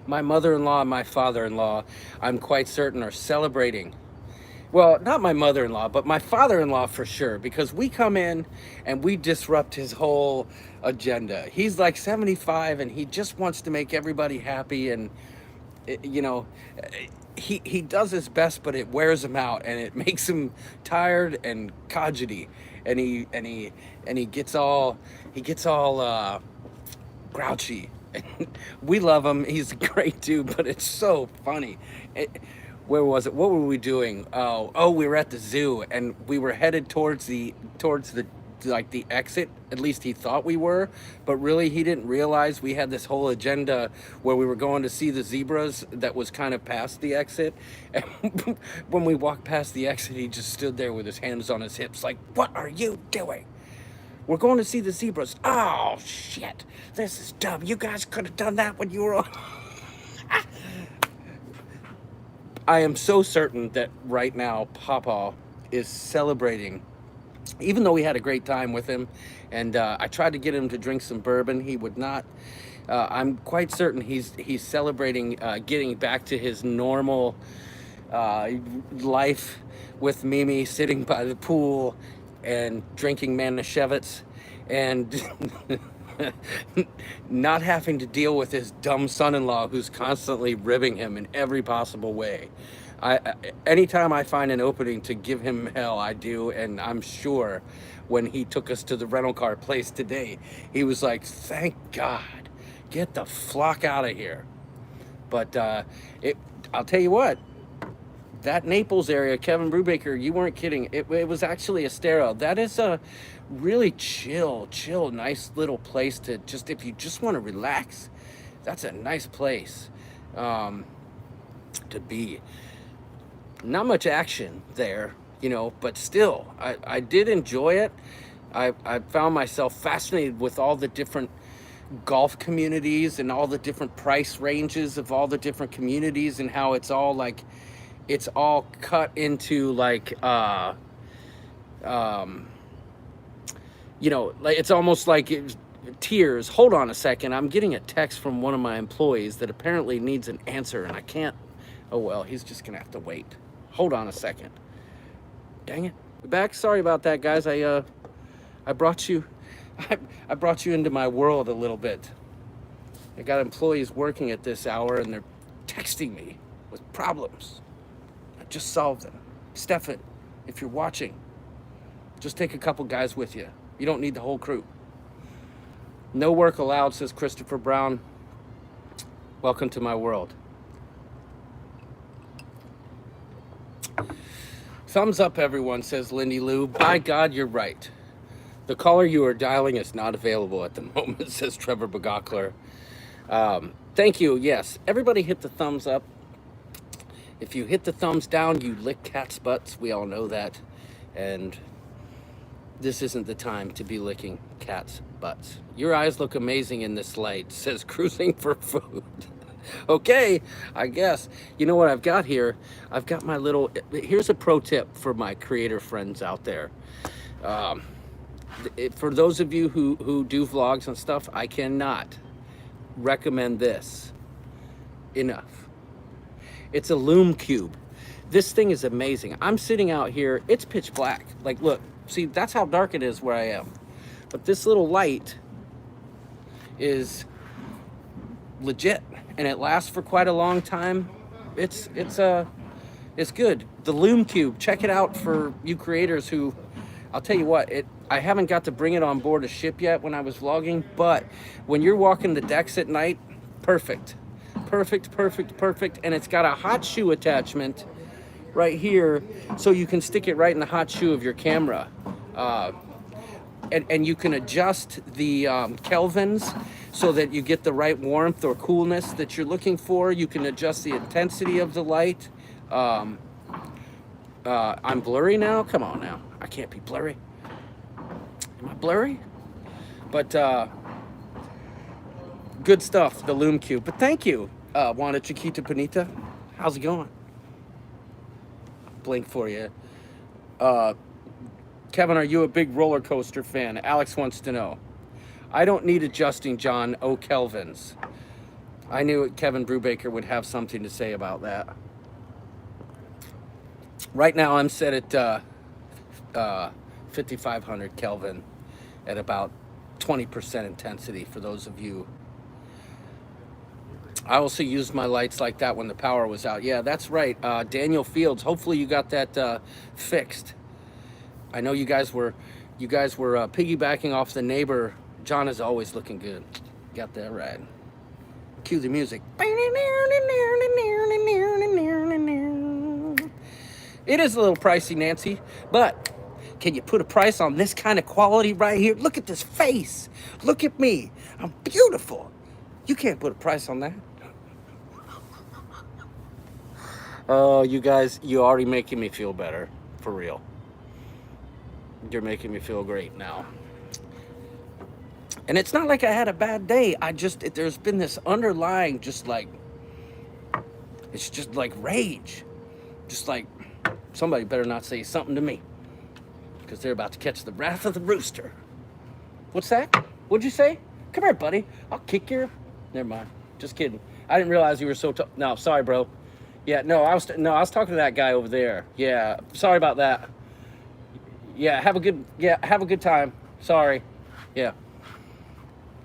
My mother-in-law and my father-in-law, I'm quite certain, are celebrating. Well, not my mother-in-law, but my father-in-law for sure, because we come in and we disrupt his whole agenda. He's like 75 and he just wants to make everybody happy, and you know, he does his best, but it wears him out and it makes him tired and codgety, and he gets all grouchy. We love him. He's a great dude, but it's so funny. Where was it? What were we doing? Oh, we were at the zoo and we were headed towards the like the exit. At least he thought we were, but really he didn't realize we had this whole agenda where we were going to see the zebras that was kind of past the exit. And when we walked past the exit, he just stood there with his hands on his hips like, "What are you doing? We're going to see the zebras." "Oh, shit. This is dumb. You guys could have done that when you were on." I am so certain that right now Papa is celebrating, even though we had a great time with him, and I tried to get him to drink some bourbon. He would not. I'm quite certain he's celebrating getting back to his normal life with Mimi, sitting by the pool and drinking Manischewitz, and not having to deal with his dumb son-in-law who's constantly ribbing him in every possible way. Anytime I find an opening to give him hell, I do, and I'm sure when he took us to the rental car place today, he was like, "Thank God, get the flock out of here." But I'll tell you what, that Naples area, Kevin Brubaker, you weren't kidding. It was actually Estero. That is a really chill, nice little place to just, if you just want to relax, that's a nice place to be. Not much action there, you know, but still, I did enjoy it. I found myself fascinated with all the different golf communities and all the different price ranges of all the different communities, and how it's all like, it's all cut into like you know, like it's almost like tiers. Hold on a second, I'm getting a text from one of my employees that apparently needs an answer, and I can't. Oh well, he's just gonna have to wait. Hold on a second. Dang it. We're back. Sorry about that, guys. I brought you I brought you into my world a little bit. I got employees working at this hour and they're texting me with problems. I just solved them. Stefan, if you're watching, just take a couple guys with you. You don't need the whole crew. No work allowed, says Christopher Brown. Welcome to my world. Thumbs up, everyone, says Lindy Lou. By God, you're right. The caller you are dialing is not available at the moment, says Trevor Bagakler. Thank you. Yes, everybody hit the thumbs up. If you hit the thumbs down, you lick cats' butts. We all know that. And this isn't the time to be licking cats' butts. Your eyes look amazing in this light, says Cruising for Food. Okay, I guess. You know what I've got here? I've got my little, here's a pro tip for my creator friends out there. For those of you who do vlogs and stuff, I cannot recommend this enough. It's a Lume Cube. This thing is amazing. I'm sitting out here, it's pitch black. Like, look, see, that's how dark it is where I am. But this little light is legit, and it lasts for quite a long time. It's good. The Lume Cube, check it out for you creators who, I'll tell you what, I haven't got to bring it on board a ship yet when I was vlogging, but when you're walking the decks at night, perfect. Perfect, perfect, perfect. And it's got a hot shoe attachment right here, so you can stick it right in the hot shoe of your camera. And you can adjust the kelvins so that you get the right warmth or coolness that you're looking for. You can adjust the intensity of the light. I'm blurry now? Come on now. I can't be blurry. Am I blurry? But good stuff, the Lume Cube. But thank you, Juana Chiquita Bonita. How's it going? Blink for you. Kevin, are you a big roller coaster fan? Alex wants to know. I don't need adjusting, John. Oh, Kelvins. I knew Kevin Brubaker would have something to say about that. Right now, I'm set at 5,500 Kelvin at about 20% intensity for those of you. I also used my lights like that when the power was out. Yeah, that's right. Daniel Fields, hopefully you got that fixed. I know you guys were piggybacking off the neighbor. John is always looking good. Got that right. Cue the music. It is a little pricey, Nancy, but can you put a price on this kind of quality right here? Look at this face. Look at me. I'm beautiful. You can't put a price on that. Oh, you guys, you're already making me feel better, for real. You're making me feel great now. And it's not like I had a bad day. There's been this underlying it's just like rage. Just like, somebody better not say something to me, because they're about to catch the wrath of the rooster. What's that? What'd you say? Come here, buddy. I'll kick your... Never mind. Just kidding. I didn't realize you were so... No, sorry, bro. Yeah, no, I was talking to that guy over there. Yeah, sorry about that. Yeah, have a good time. Sorry. Yeah.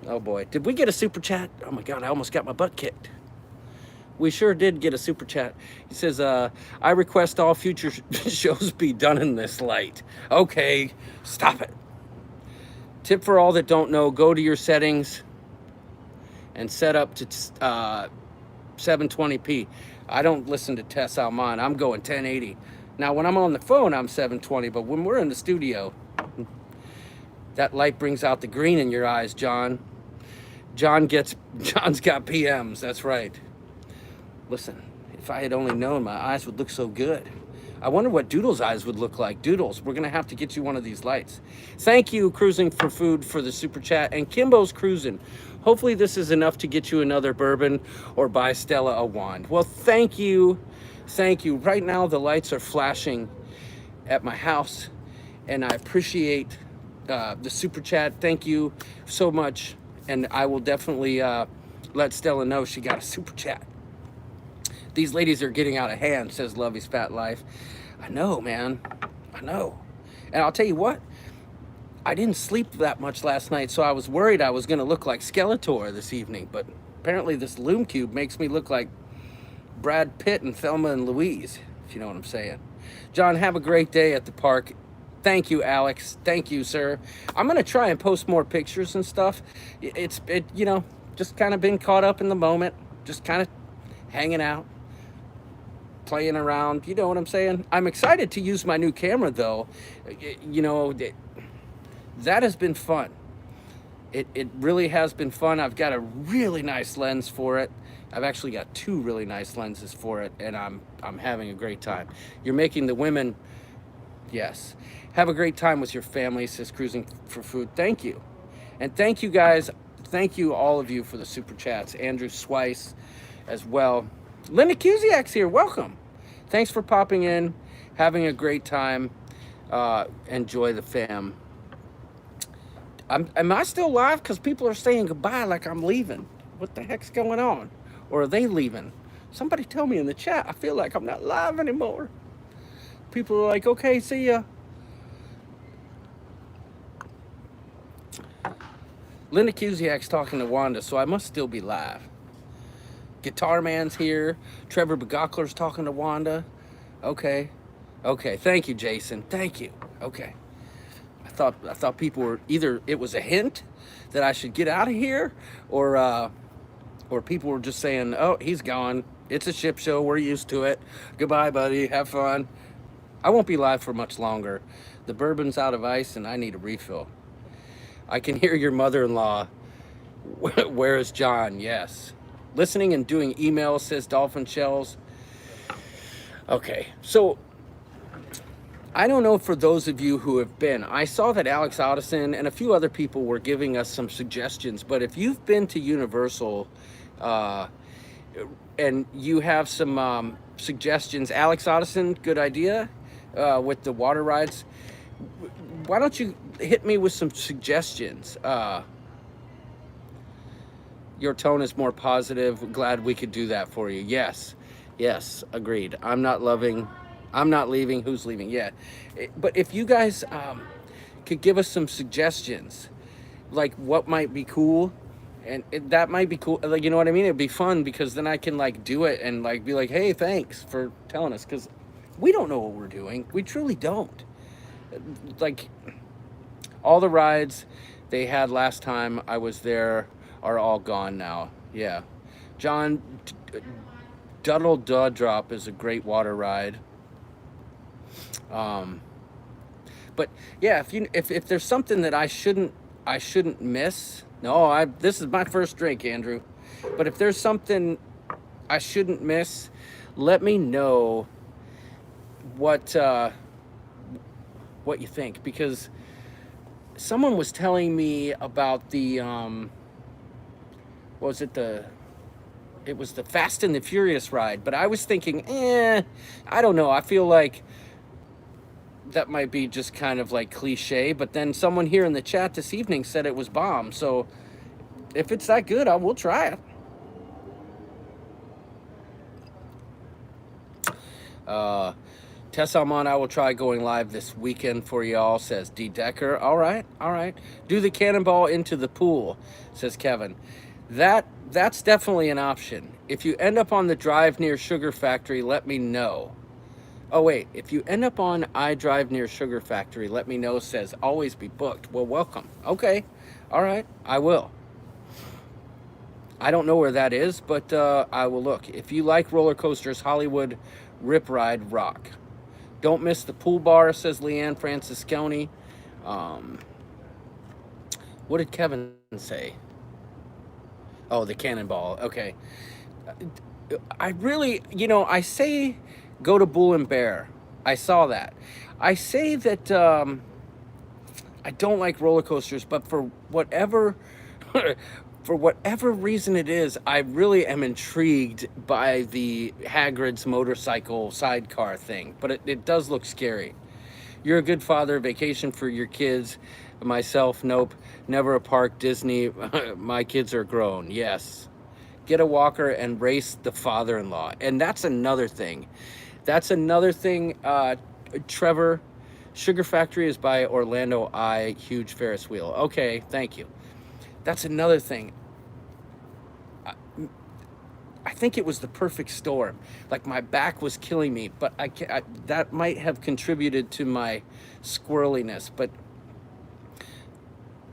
Oh boy. Did we get a super chat? Oh my God, I almost got my butt kicked. We sure did get a super chat. He says, I request all future shows be done in this light. Okay, stop it. Tip for all that don't know, go to your settings and set up to 720p. I don't listen to Tess Alman. I'm going 1080. Now, when I'm on the phone, I'm 720, but when we're in the studio, that light brings out the green in your eyes, John. John's got PMs, that's right. Listen, if I had only known, my eyes would look so good. I wonder what Doodle's eyes would look like. Doodles, we're gonna have to get you one of these lights. Thank you, Cruising for Food, for the super chat, and Kimbo's Cruising. Hopefully this is enough to get you another bourbon or buy Stella a wand. Well, thank you. Thank you. Right now, the lights are flashing at my house, and I appreciate the super chat. Thank you so much, and I will definitely let Stella know she got a super chat. These ladies are getting out of hand, says Lovey's Fat Life. I know, man. I know. And I'll tell you what, I didn't sleep that much last night, so I was worried I was going to look like Skeletor this evening, but apparently this Loom Cube makes me look like Brad Pitt and Thelma and Louise, if you know what I'm saying. John, have a great day at the park. Thank you, Alex. Thank you, sir. I'm gonna try and post more pictures and stuff. You know, just kind of been caught up in the moment, just kind of hanging out, playing around. You know what I'm saying? I'm excited to use my new camera, though. You know, that has been fun. It really has been fun. I've got a really nice lens for it. I've actually got 2 really nice lenses for it, and I'm having a great time. You're making the women, yes. Have a great time with your family, says Cruising for Food. Thank you. And thank you guys. Thank you, all of you, for the super chats. Andrew Swice as well. Linda Cusiak's here. Welcome. Thanks for popping in. Having a great time. Enjoy the fam. Am I still live? Because people are saying goodbye like I'm leaving. What the heck's going on? Or are they leaving? Somebody tell me in the chat. I feel like I'm not live anymore. People are like, okay, see ya. Linda Cusiak's talking to Wanda, so I must still be live. Guitar Man's here. Trevor Begockler's talking to Wanda. Okay. Okay, thank you, Jason. Thank you. Okay. I thought people were either it was a hint that I should get out of here, or people were just saying, "Oh, he's gone. It's a ship show. We're used to it. Goodbye, buddy. Have fun." I won't be live for much longer. The bourbon's out of ice, and I need a refill. I can hear your mother-in-law. Where is John? Yes. Listening and doing emails, says Dolphin Shells. Okay, so I don't know, for those of you who have been, I saw that Alex Addison and a few other people were giving us some suggestions, but if you've been to Universal and you have some suggestions, Alex Addison, good idea with the water rides. Why don't you hit me with some suggestions? Your tone is more positive. Glad we could do that for you. Yes, yes, agreed. I'm not leaving. Who's leaving? Yeah. But if you guys could give us some suggestions, like what might be cool, and that might be cool. Like, you know what I mean? It'd be fun because then I can like do it and like be like, hey, thanks for telling us, because we don't know what we're doing. We truly don't. Like, all the rides they had last time I was there are all gone now. Yeah. John, Duddle Dawdrop is a great water ride. But yeah, if there's something that I shouldn't miss. No, this is my first drink, Andrew. But if there's something I shouldn't miss, let me know what you think, because someone was telling me about the it was the Fast and the Furious ride, but I was thinking, I don't know. I feel like that might be just kind of like cliche, but then someone here in the chat this evening said it was bomb. So if it's that good, I will try it. Tess Almon, I will try going live this weekend for y'all, says D. Decker. All right. Do the cannonball into the pool, says Kevin. That's definitely an option. If you end up on the drive near Sugar Factory, let me know. Oh, wait. If you end up on I Drive Near Sugar Factory, let me know, says always be booked. Well, welcome. Okay. All right. I will. I don't know where that is, but I will look. If you like roller coasters, Hollywood Rip Ride rock. Don't miss the pool bar, says Leanne Francisconi. What did Kevin say? Oh, the cannonball. Okay. I really, I say go to Bull and Bear. I saw that. I say that I don't like roller coasters, but for whatever reason it is, I really am intrigued by the Hagrid's motorcycle sidecar thing. But it does look scary. You're a good father. Vacation for your kids. Myself, nope. Never a park. Disney. My kids are grown. Yes. Get a walker and race the father-in-law. And that's another thing. Trevor, Sugar Factory is by Orlando Eye. Huge Ferris wheel. Okay, thank you. That's another thing. I think it was the perfect storm. Like my back was killing me, but that might have contributed to my squirreliness. But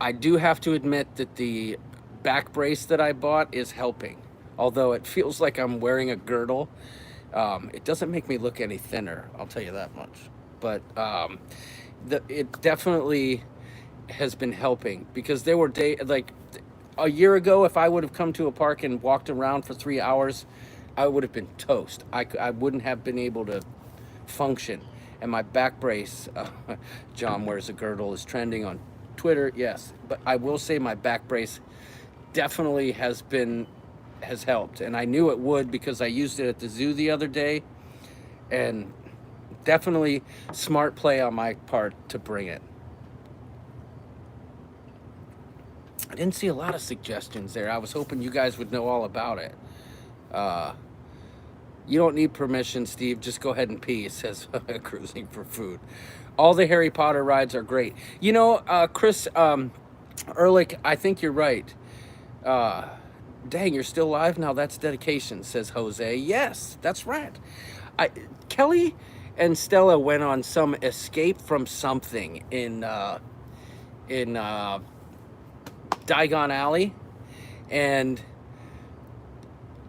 I do have to admit that the back brace that I bought is helping. Although it feels like I'm wearing a girdle, it doesn't make me look any thinner. I'll tell you that much. But it definitely has been helping, because there were days like a year ago, if I would have come to a park and walked around for 3 hours, I would have been toast. I wouldn't have been able to function. And my back brace, John wears a girdle, is trending on Twitter. Yes, but I will say my back brace definitely has helped, and I knew it would because I used it at the zoo the other day, and definitely smart play on my part to bring it. I didn't see a lot of suggestions there. I was hoping you guys would know all about it. You don't need permission, Steve. Just go ahead and pee, says Cruising for Food. All the Harry Potter rides are great. You know, Chris Ehrlich, I think you're right. Dang, you're still alive? Now that's dedication, says Jose. Yes, that's right. Kelly and Stella went on some escape from something in Diagon Alley, and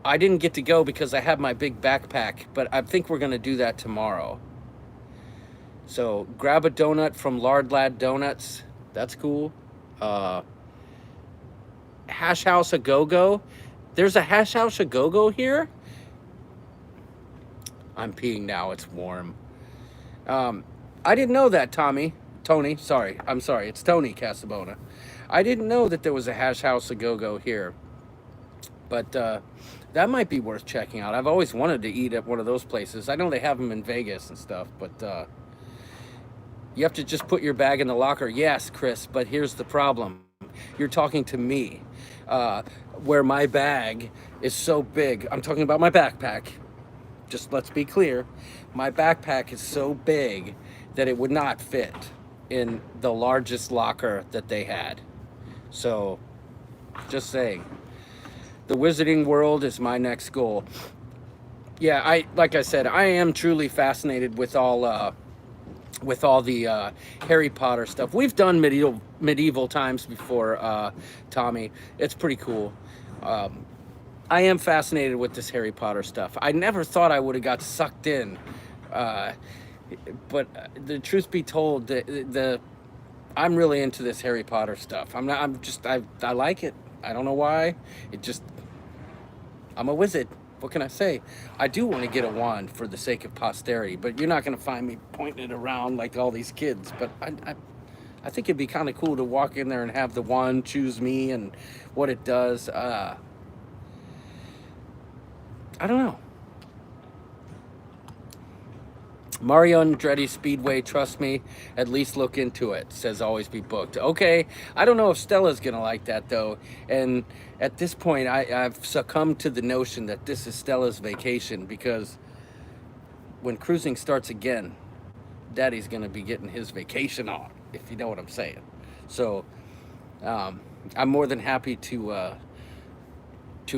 I didn't get to go because I have my big backpack, but I think we're going to do that tomorrow. So grab a donut from Lard Lad Donuts. That's cool. Hash House A Go-Go. There's a Hash House A Go-Go here? I'm peeing now. It's warm. I didn't know that, Tony. Sorry. I'm sorry. It's Tony Casabona. I didn't know that there was a Hash House A Go-Go here. But that might be worth checking out. I've always wanted to eat at one of those places. I know they have them in Vegas and stuff, but you have to just put your bag in the locker. Yes, Chris, but here's the problem. You're talking to me, where my bag is so big. I'm talking about my backpack. Just let's be clear. My backpack is so big that it would not fit in the largest locker that they had. So, just saying. The Wizarding World is my next goal. Yeah, like I said, I am truly fascinated with all the Harry Potter stuff. We've done medieval times before, Tommy. It's pretty cool. I am fascinated with this Harry Potter stuff. I never thought I would have got sucked in, but the truth be told, I'm really into this Harry Potter stuff. I like it. I don't know why. I'm a wizard. What can I say? I do want to get a wand for the sake of posterity, but you're not going to find me pointing it around like all these kids. But I think it'd be kind of cool to walk in there and have the wand choose me and what it does. I don't know. Mario Andretti Speedway, trust me, at least look into it, says always be booked. Okay, I don't know if Stella's gonna like that though, and at this point I've succumbed to the notion that this is Stella's vacation, because when cruising starts again, Daddy's gonna be getting his vacation on, if you know what I'm saying. So I'm more than happy to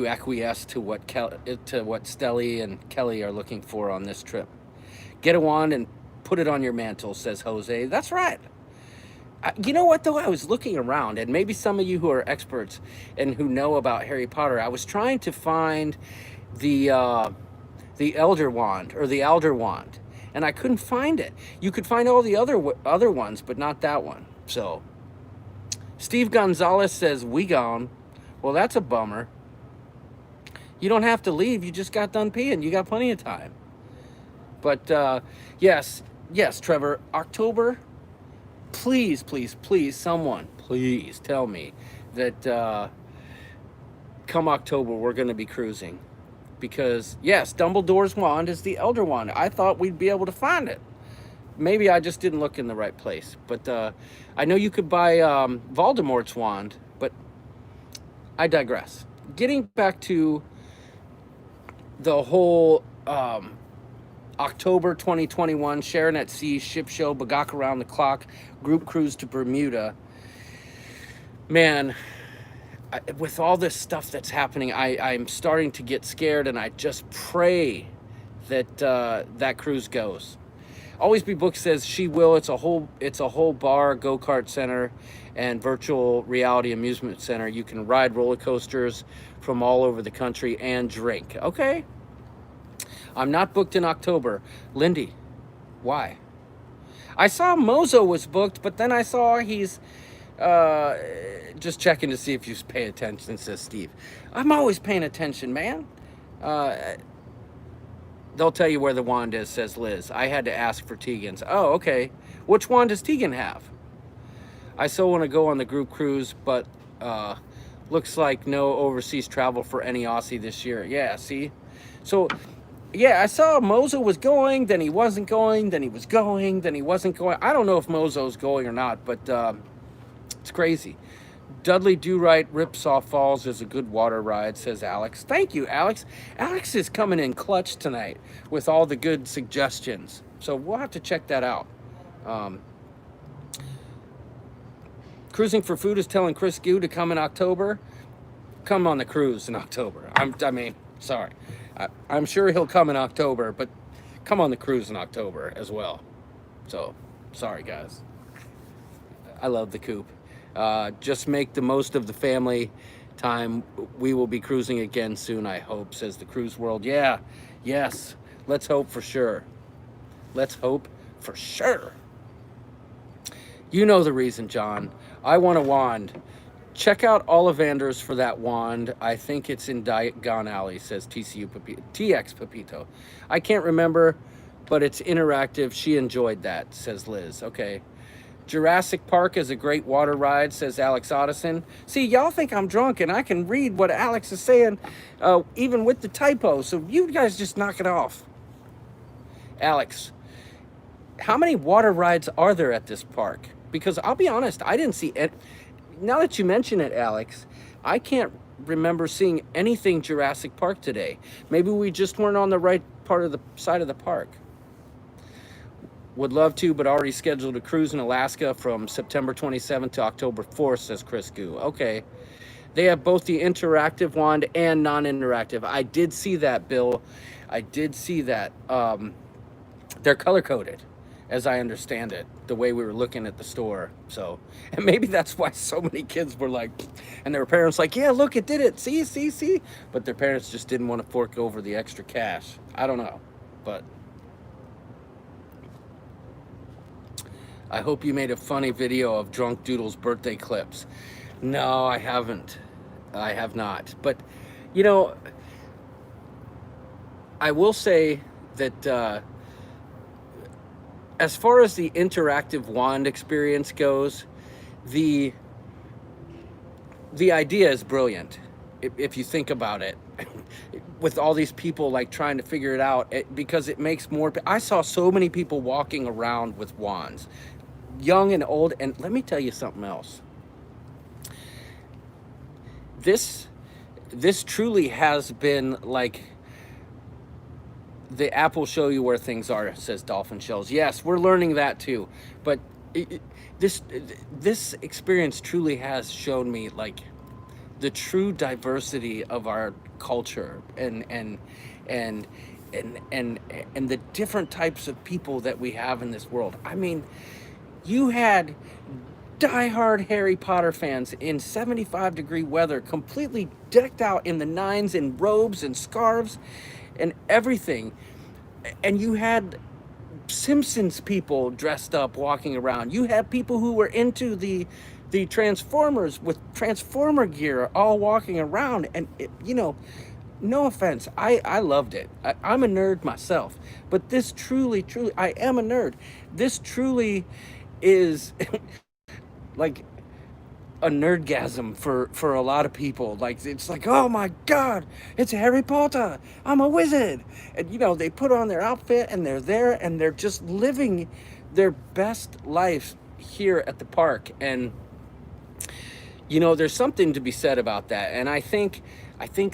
acquiesce to what Stelly and Kelly are looking for on this trip. Get a wand and put it on your mantle, says Jose. That's right. You know what, though? I was looking around, and maybe some of you who are experts and who know about Harry Potter, I was trying to find the Elder Wand, or the Elder Wand, and I couldn't find it. You could find all the other ones, but not that one. So, Steve Gonzalez says, we gone. Well, that's a bummer. You don't have to leave. You just got done peeing. You got plenty of time. But yes, Trevor, October, please, someone, please tell me that come October we're going to be cruising. Because, yes, Dumbledore's wand is the Elder Wand. I thought we'd be able to find it. Maybe I just didn't look in the right place. But I know you could buy Voldemort's wand, but I digress. Getting back to the whole October 2021 Sharon at Sea ship show, Bagak Around the Clock, group cruise to Bermuda. Man, with all this stuff that's happening, I'm starting to get scared, and I just pray that that cruise goes. Always Be Book says she will. It's a whole bar, go-kart center, and virtual reality amusement center. You can ride roller coasters from all over the country and drink. Okay. I'm not booked in October. Lindy, why? I saw Mozo was booked, but then I saw he's uh, just checking to see if you pay attention, says Steve. I'm always paying attention, man. Uh, they'll tell you where the wand is, says Liz. I had to ask for Tegan's. Oh, okay. Which wand does Tegan have? I still want to go on the group cruise, but uh, looks like no overseas travel for any Aussie this year. Yeah, see? So, yeah, I saw Mozo was going, then he wasn't going, then he was going, then he wasn't going. I don't know if Mozo's going or not, but it's crazy. Dudley Do Right Ripsaw Falls is a good water ride, says Alex. Thank you, Alex. Alex is coming in clutch tonight with all the good suggestions. So we'll have to check that out. Um, Cruising for Food is telling Chris Gu to come in October. Come on the cruise in October. Sorry. I'm sure he'll come in October, but come on the cruise in October as well. So, sorry, guys. I love the coop. Just make the most of the family time. We will be cruising again soon, I hope, says the Cruise World. Yeah, yes. Let's hope for sure. Let's hope for sure. You know the reason, John. I want a wand. Check out Ollivanders for that wand. I think it's in Diagon Alley, says TX Pepito. I can't remember, but it's interactive. She enjoyed that, says Liz. Okay. Jurassic Park is a great water ride, says Alex Otteson. See, y'all think I'm drunk, and I can read what Alex is saying, even with the typo. So you guys just knock it off. Alex, how many water rides are there at this park? Because I'll be honest, I didn't see it. Now that you mention it, Alex, I can't remember seeing anything Jurassic Park today. Maybe we just weren't on the right part of the side of the park. Would love to, but already scheduled a cruise in Alaska from September 27th to October 4th, says Chris Gu. Okay. They have both the interactive wand and non-interactive. I did see that, Bill. I did see that. They're color-coded, as I understand it, the way we were looking at the store. So, and maybe that's why so many kids were like, and their parents like, yeah, look, it did it. See. But their parents just didn't want to fork over the extra cash. I don't know, but I hope you made a funny video of Drunk Doodle's birthday clips. No, I haven't. I have not. But, you know, I will say that as far as the interactive wand experience goes, the idea is brilliant if you think about it. With all these people like trying to figure it out, because it makes more. I saw so many people walking around with wands, young and old. And let me tell you something else. This truly has been like the app will show you where things are, says Dolphin Shells. Yes, we're learning that too. But this experience truly has shown me like the true diversity of our culture and the different types of people that we have in this world. I mean, you had diehard Harry Potter fans in 75-degree weather, completely decked out in the nines in robes and scarves and everything. And you had Simpsons people dressed up walking around. You had people who were into the Transformers with Transformer gear all walking around. And, no offense, I loved it. I'm a nerd myself. But this truly, I am a nerd. This truly is like a nerdgasm for a lot of people. Like, it's like, oh my God, it's Harry Potter. I'm a wizard. And, they put on their outfit and they're there and they're just living their best life here at the park. And, there's something to be said about that. And I think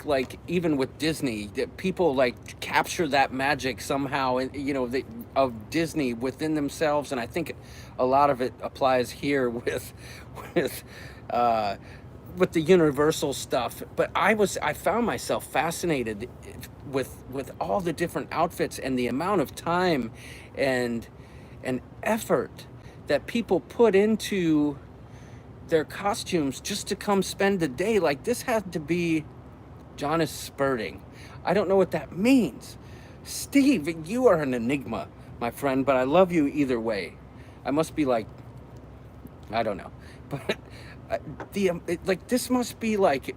like even with Disney, that people like capture that magic somehow, and of Disney within themselves. And I think a lot of it applies here with with the Universal stuff, but I found myself fascinated with all the different outfits and the amount of time and effort that people put into their costumes just to come spend the day. Like, this had to be, John is spurting. I don't know what that means. Steve, you are an enigma, my friend, but I love you either way. I must be like, I don't know, but like, this must be like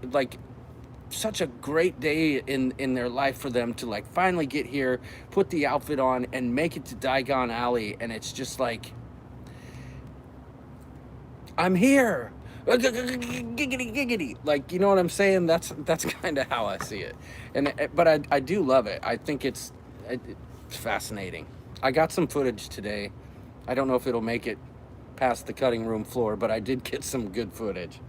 such a great day in their life for them to like finally get here, put the outfit on, and make it to Diagon Alley, and it's just like, I'm here. Giggity giggity. Like, you know what I'm saying? That's kind of how I see it. And but I do love it. I think it's fascinating. I got some footage today. I don't know if it'll make it past the cutting room floor, but I did get some good footage.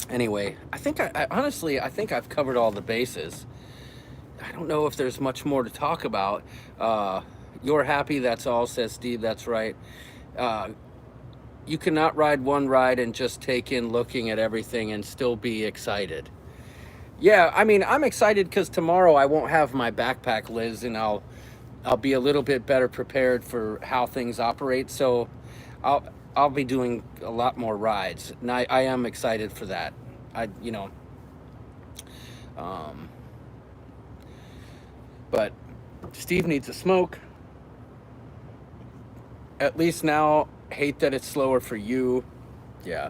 Anyway, I think I honestly, I think I've covered all the bases. I don't know if there's much more to talk about. You're happy, that's all, says Steve. That's right. You cannot ride one ride and just take in looking at everything and still be excited. Yeah, I mean, I'm excited because tomorrow I won't have my backpack, Liz, and I'll be a little bit better prepared for how things operate. So I'll I'll be doing a lot more rides, and I am excited for that. You know, um, but Steve needs a smoke. At least now, hate that it's slower for you. Yeah.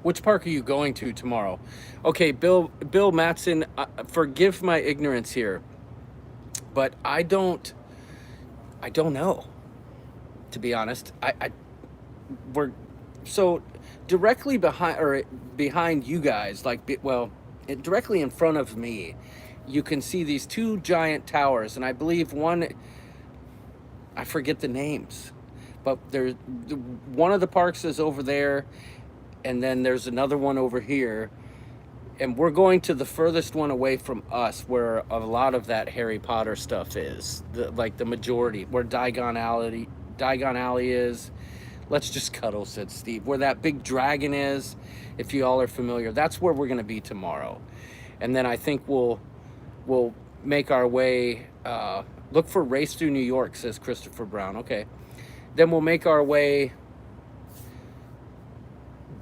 Which park are you going to tomorrow? Okay, Bill Matson, forgive my ignorance here, but I don't know, to be honest. We're so directly behind you guys, like, directly in front of me, you can see these two giant towers, and I believe one, I forget the names, but there's one of the parks is over there, and then there's another one over here, and we're going to the furthest one away from us, where a lot of that Harry Potter stuff is, like the majority, where Diagon Alley is. Let's just cuddle, said Steve. Where that big dragon is, if you all are familiar, that's where we're going to be tomorrow. And then I think we'll make our way. Look for Race Through New York, says Christopher Brown. Okay, then we'll make our way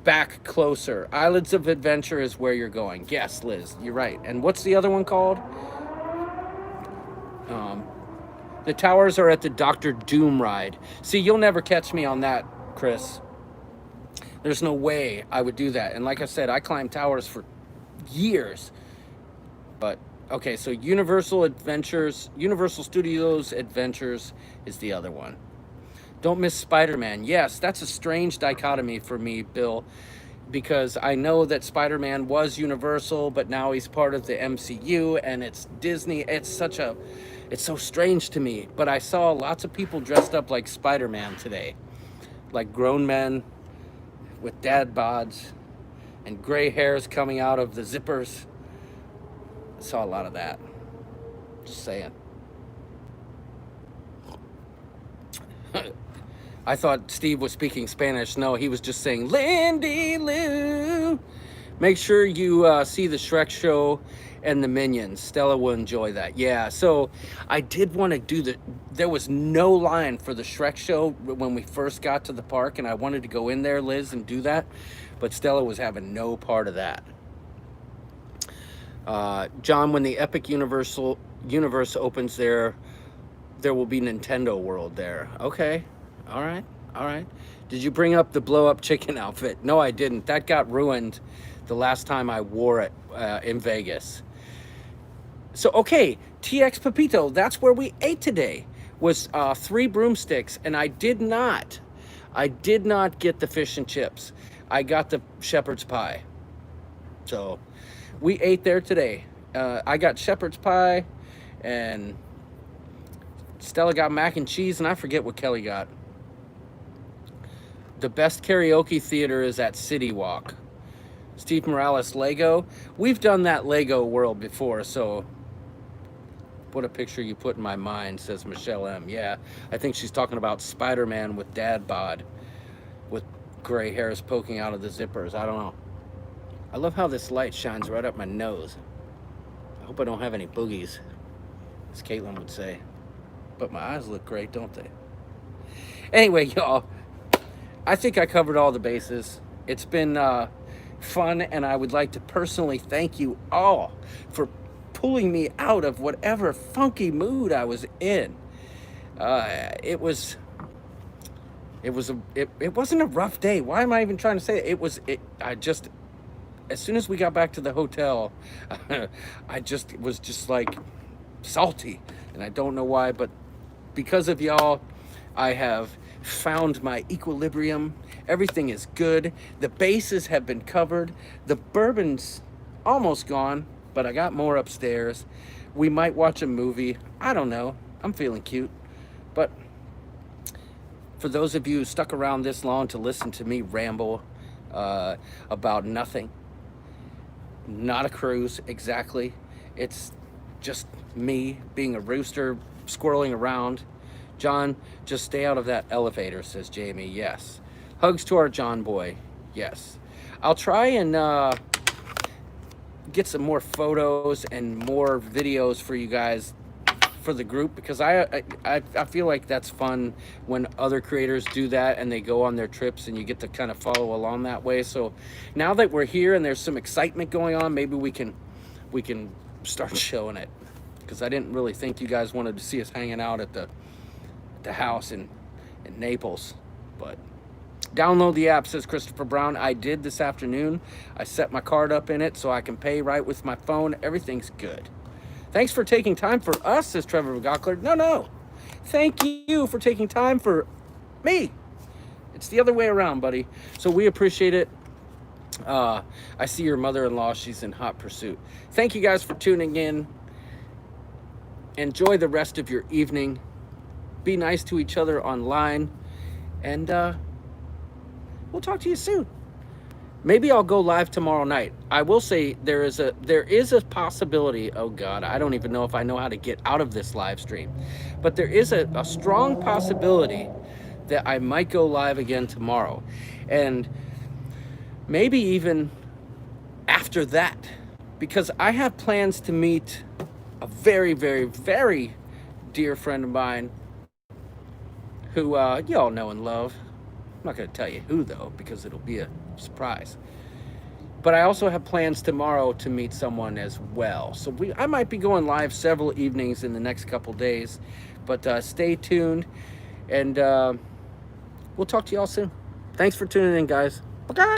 back closer. Islands of Adventure is where you're going. Yes, Liz, you're right. And what's the other one called? The towers are at the Doctor Doom ride. See, you'll never catch me on that, Chris. There's no way I would do that. And like I said, I climbed towers for years. But okay, so Universal Studios Adventures is the other one. Don't miss Spider-Man. Yes, that's a strange dichotomy for me, Bill, because I know that Spider-Man was Universal, but now he's part of the MCU and it's Disney. It's so strange to me. But I saw lots of people dressed up like Spider-Man today, like grown men with dad bods and gray hairs coming out of the zippers. I saw a lot of that. Just saying. I thought Steve was speaking Spanish. No, he was just saying, Lindy Lou. Make sure you see the Shrek show and the Minions. Stella will enjoy that. Yeah, so I did want to do there was no line for the Shrek show when we first got to the park, and I wanted to go in there, Liz, and do that, but Stella was having no part of that. John, when the Epic Universe opens there will be Nintendo World there. Okay. All right. Did you bring up the blow-up chicken outfit? No, I didn't. That got ruined the last time I wore it in Vegas. So, okay, TX Pepito, that's where we ate today, was 3 broomsticks, and I did not get the fish and chips. I got the shepherd's pie. So, we ate there today. I got shepherd's pie, and Stella got mac and cheese, and I forget what Kelly got. The best karaoke theater is at City Walk. Steve Morales, Lego. We've done that Lego world before, so what a picture you put in my mind, says Michelle M. Yeah, I think she's talking about Spider-Man with dad bod, with gray hairs poking out of the zippers. I don't know. I love how this light shines right up my nose. I hope I don't have any boogies, as Caitlin would say. But my eyes look great, don't they? Anyway, y'all, I think I covered all the bases. It's been fun, and I would like to personally thank you all for pulling me out of whatever funky mood I was in. It wasn't a rough day. Why am I even trying to say it? As soon as we got back to the hotel, I was just like salty, and I don't know why, but because of y'all, I have found my equilibrium. Everything is good. The bases have been covered. The bourbon's almost gone, but I got more upstairs. We might watch a movie. I don't know. I'm feeling cute. But for those of you who stuck around this long to listen to me ramble about nothing, not a cruise exactly. It's just me being a rooster, squirreling around. John, just stay out of that elevator, says Jamie. Yes. Hugs to our John boy. Yes. I'll try and get some more photos and more videos for you guys for the group, because I feel like that's fun when other creators do that and they go on their trips and you get to kind of follow along that way. So now that we're here and there's some excitement going on, maybe we can start showing it, because I didn't really think you guys wanted to see us hanging out at the house in Naples. But download the app, says Christopher Brown. I did this afternoon. I set my card up in it so I can pay right with my phone. Everything's good. Thanks for taking time for us, says Trevor Gockler. No. Thank you for taking time for me. It's the other way around, buddy. So we appreciate it. I see your mother-in-law. She's in hot pursuit. Thank you guys for tuning in. Enjoy the rest of your evening. Be nice to each other online. And we'll talk to you soon. Maybe I'll go live tomorrow night. I will say there is a possibility. Oh God, I don't even know if I know how to get out of this live stream. But there is a strong possibility that I might go live again tomorrow. And maybe even after that. Because I have plans to meet a very, very, very dear friend of mine who you all know and love. I'm not going to tell you who, though, because it'll be a surprise. But I also have plans tomorrow to meet someone as well. So I might be going live several evenings in the next couple days. But stay tuned, and we'll talk to you all soon. Thanks for tuning in, guys. Bye.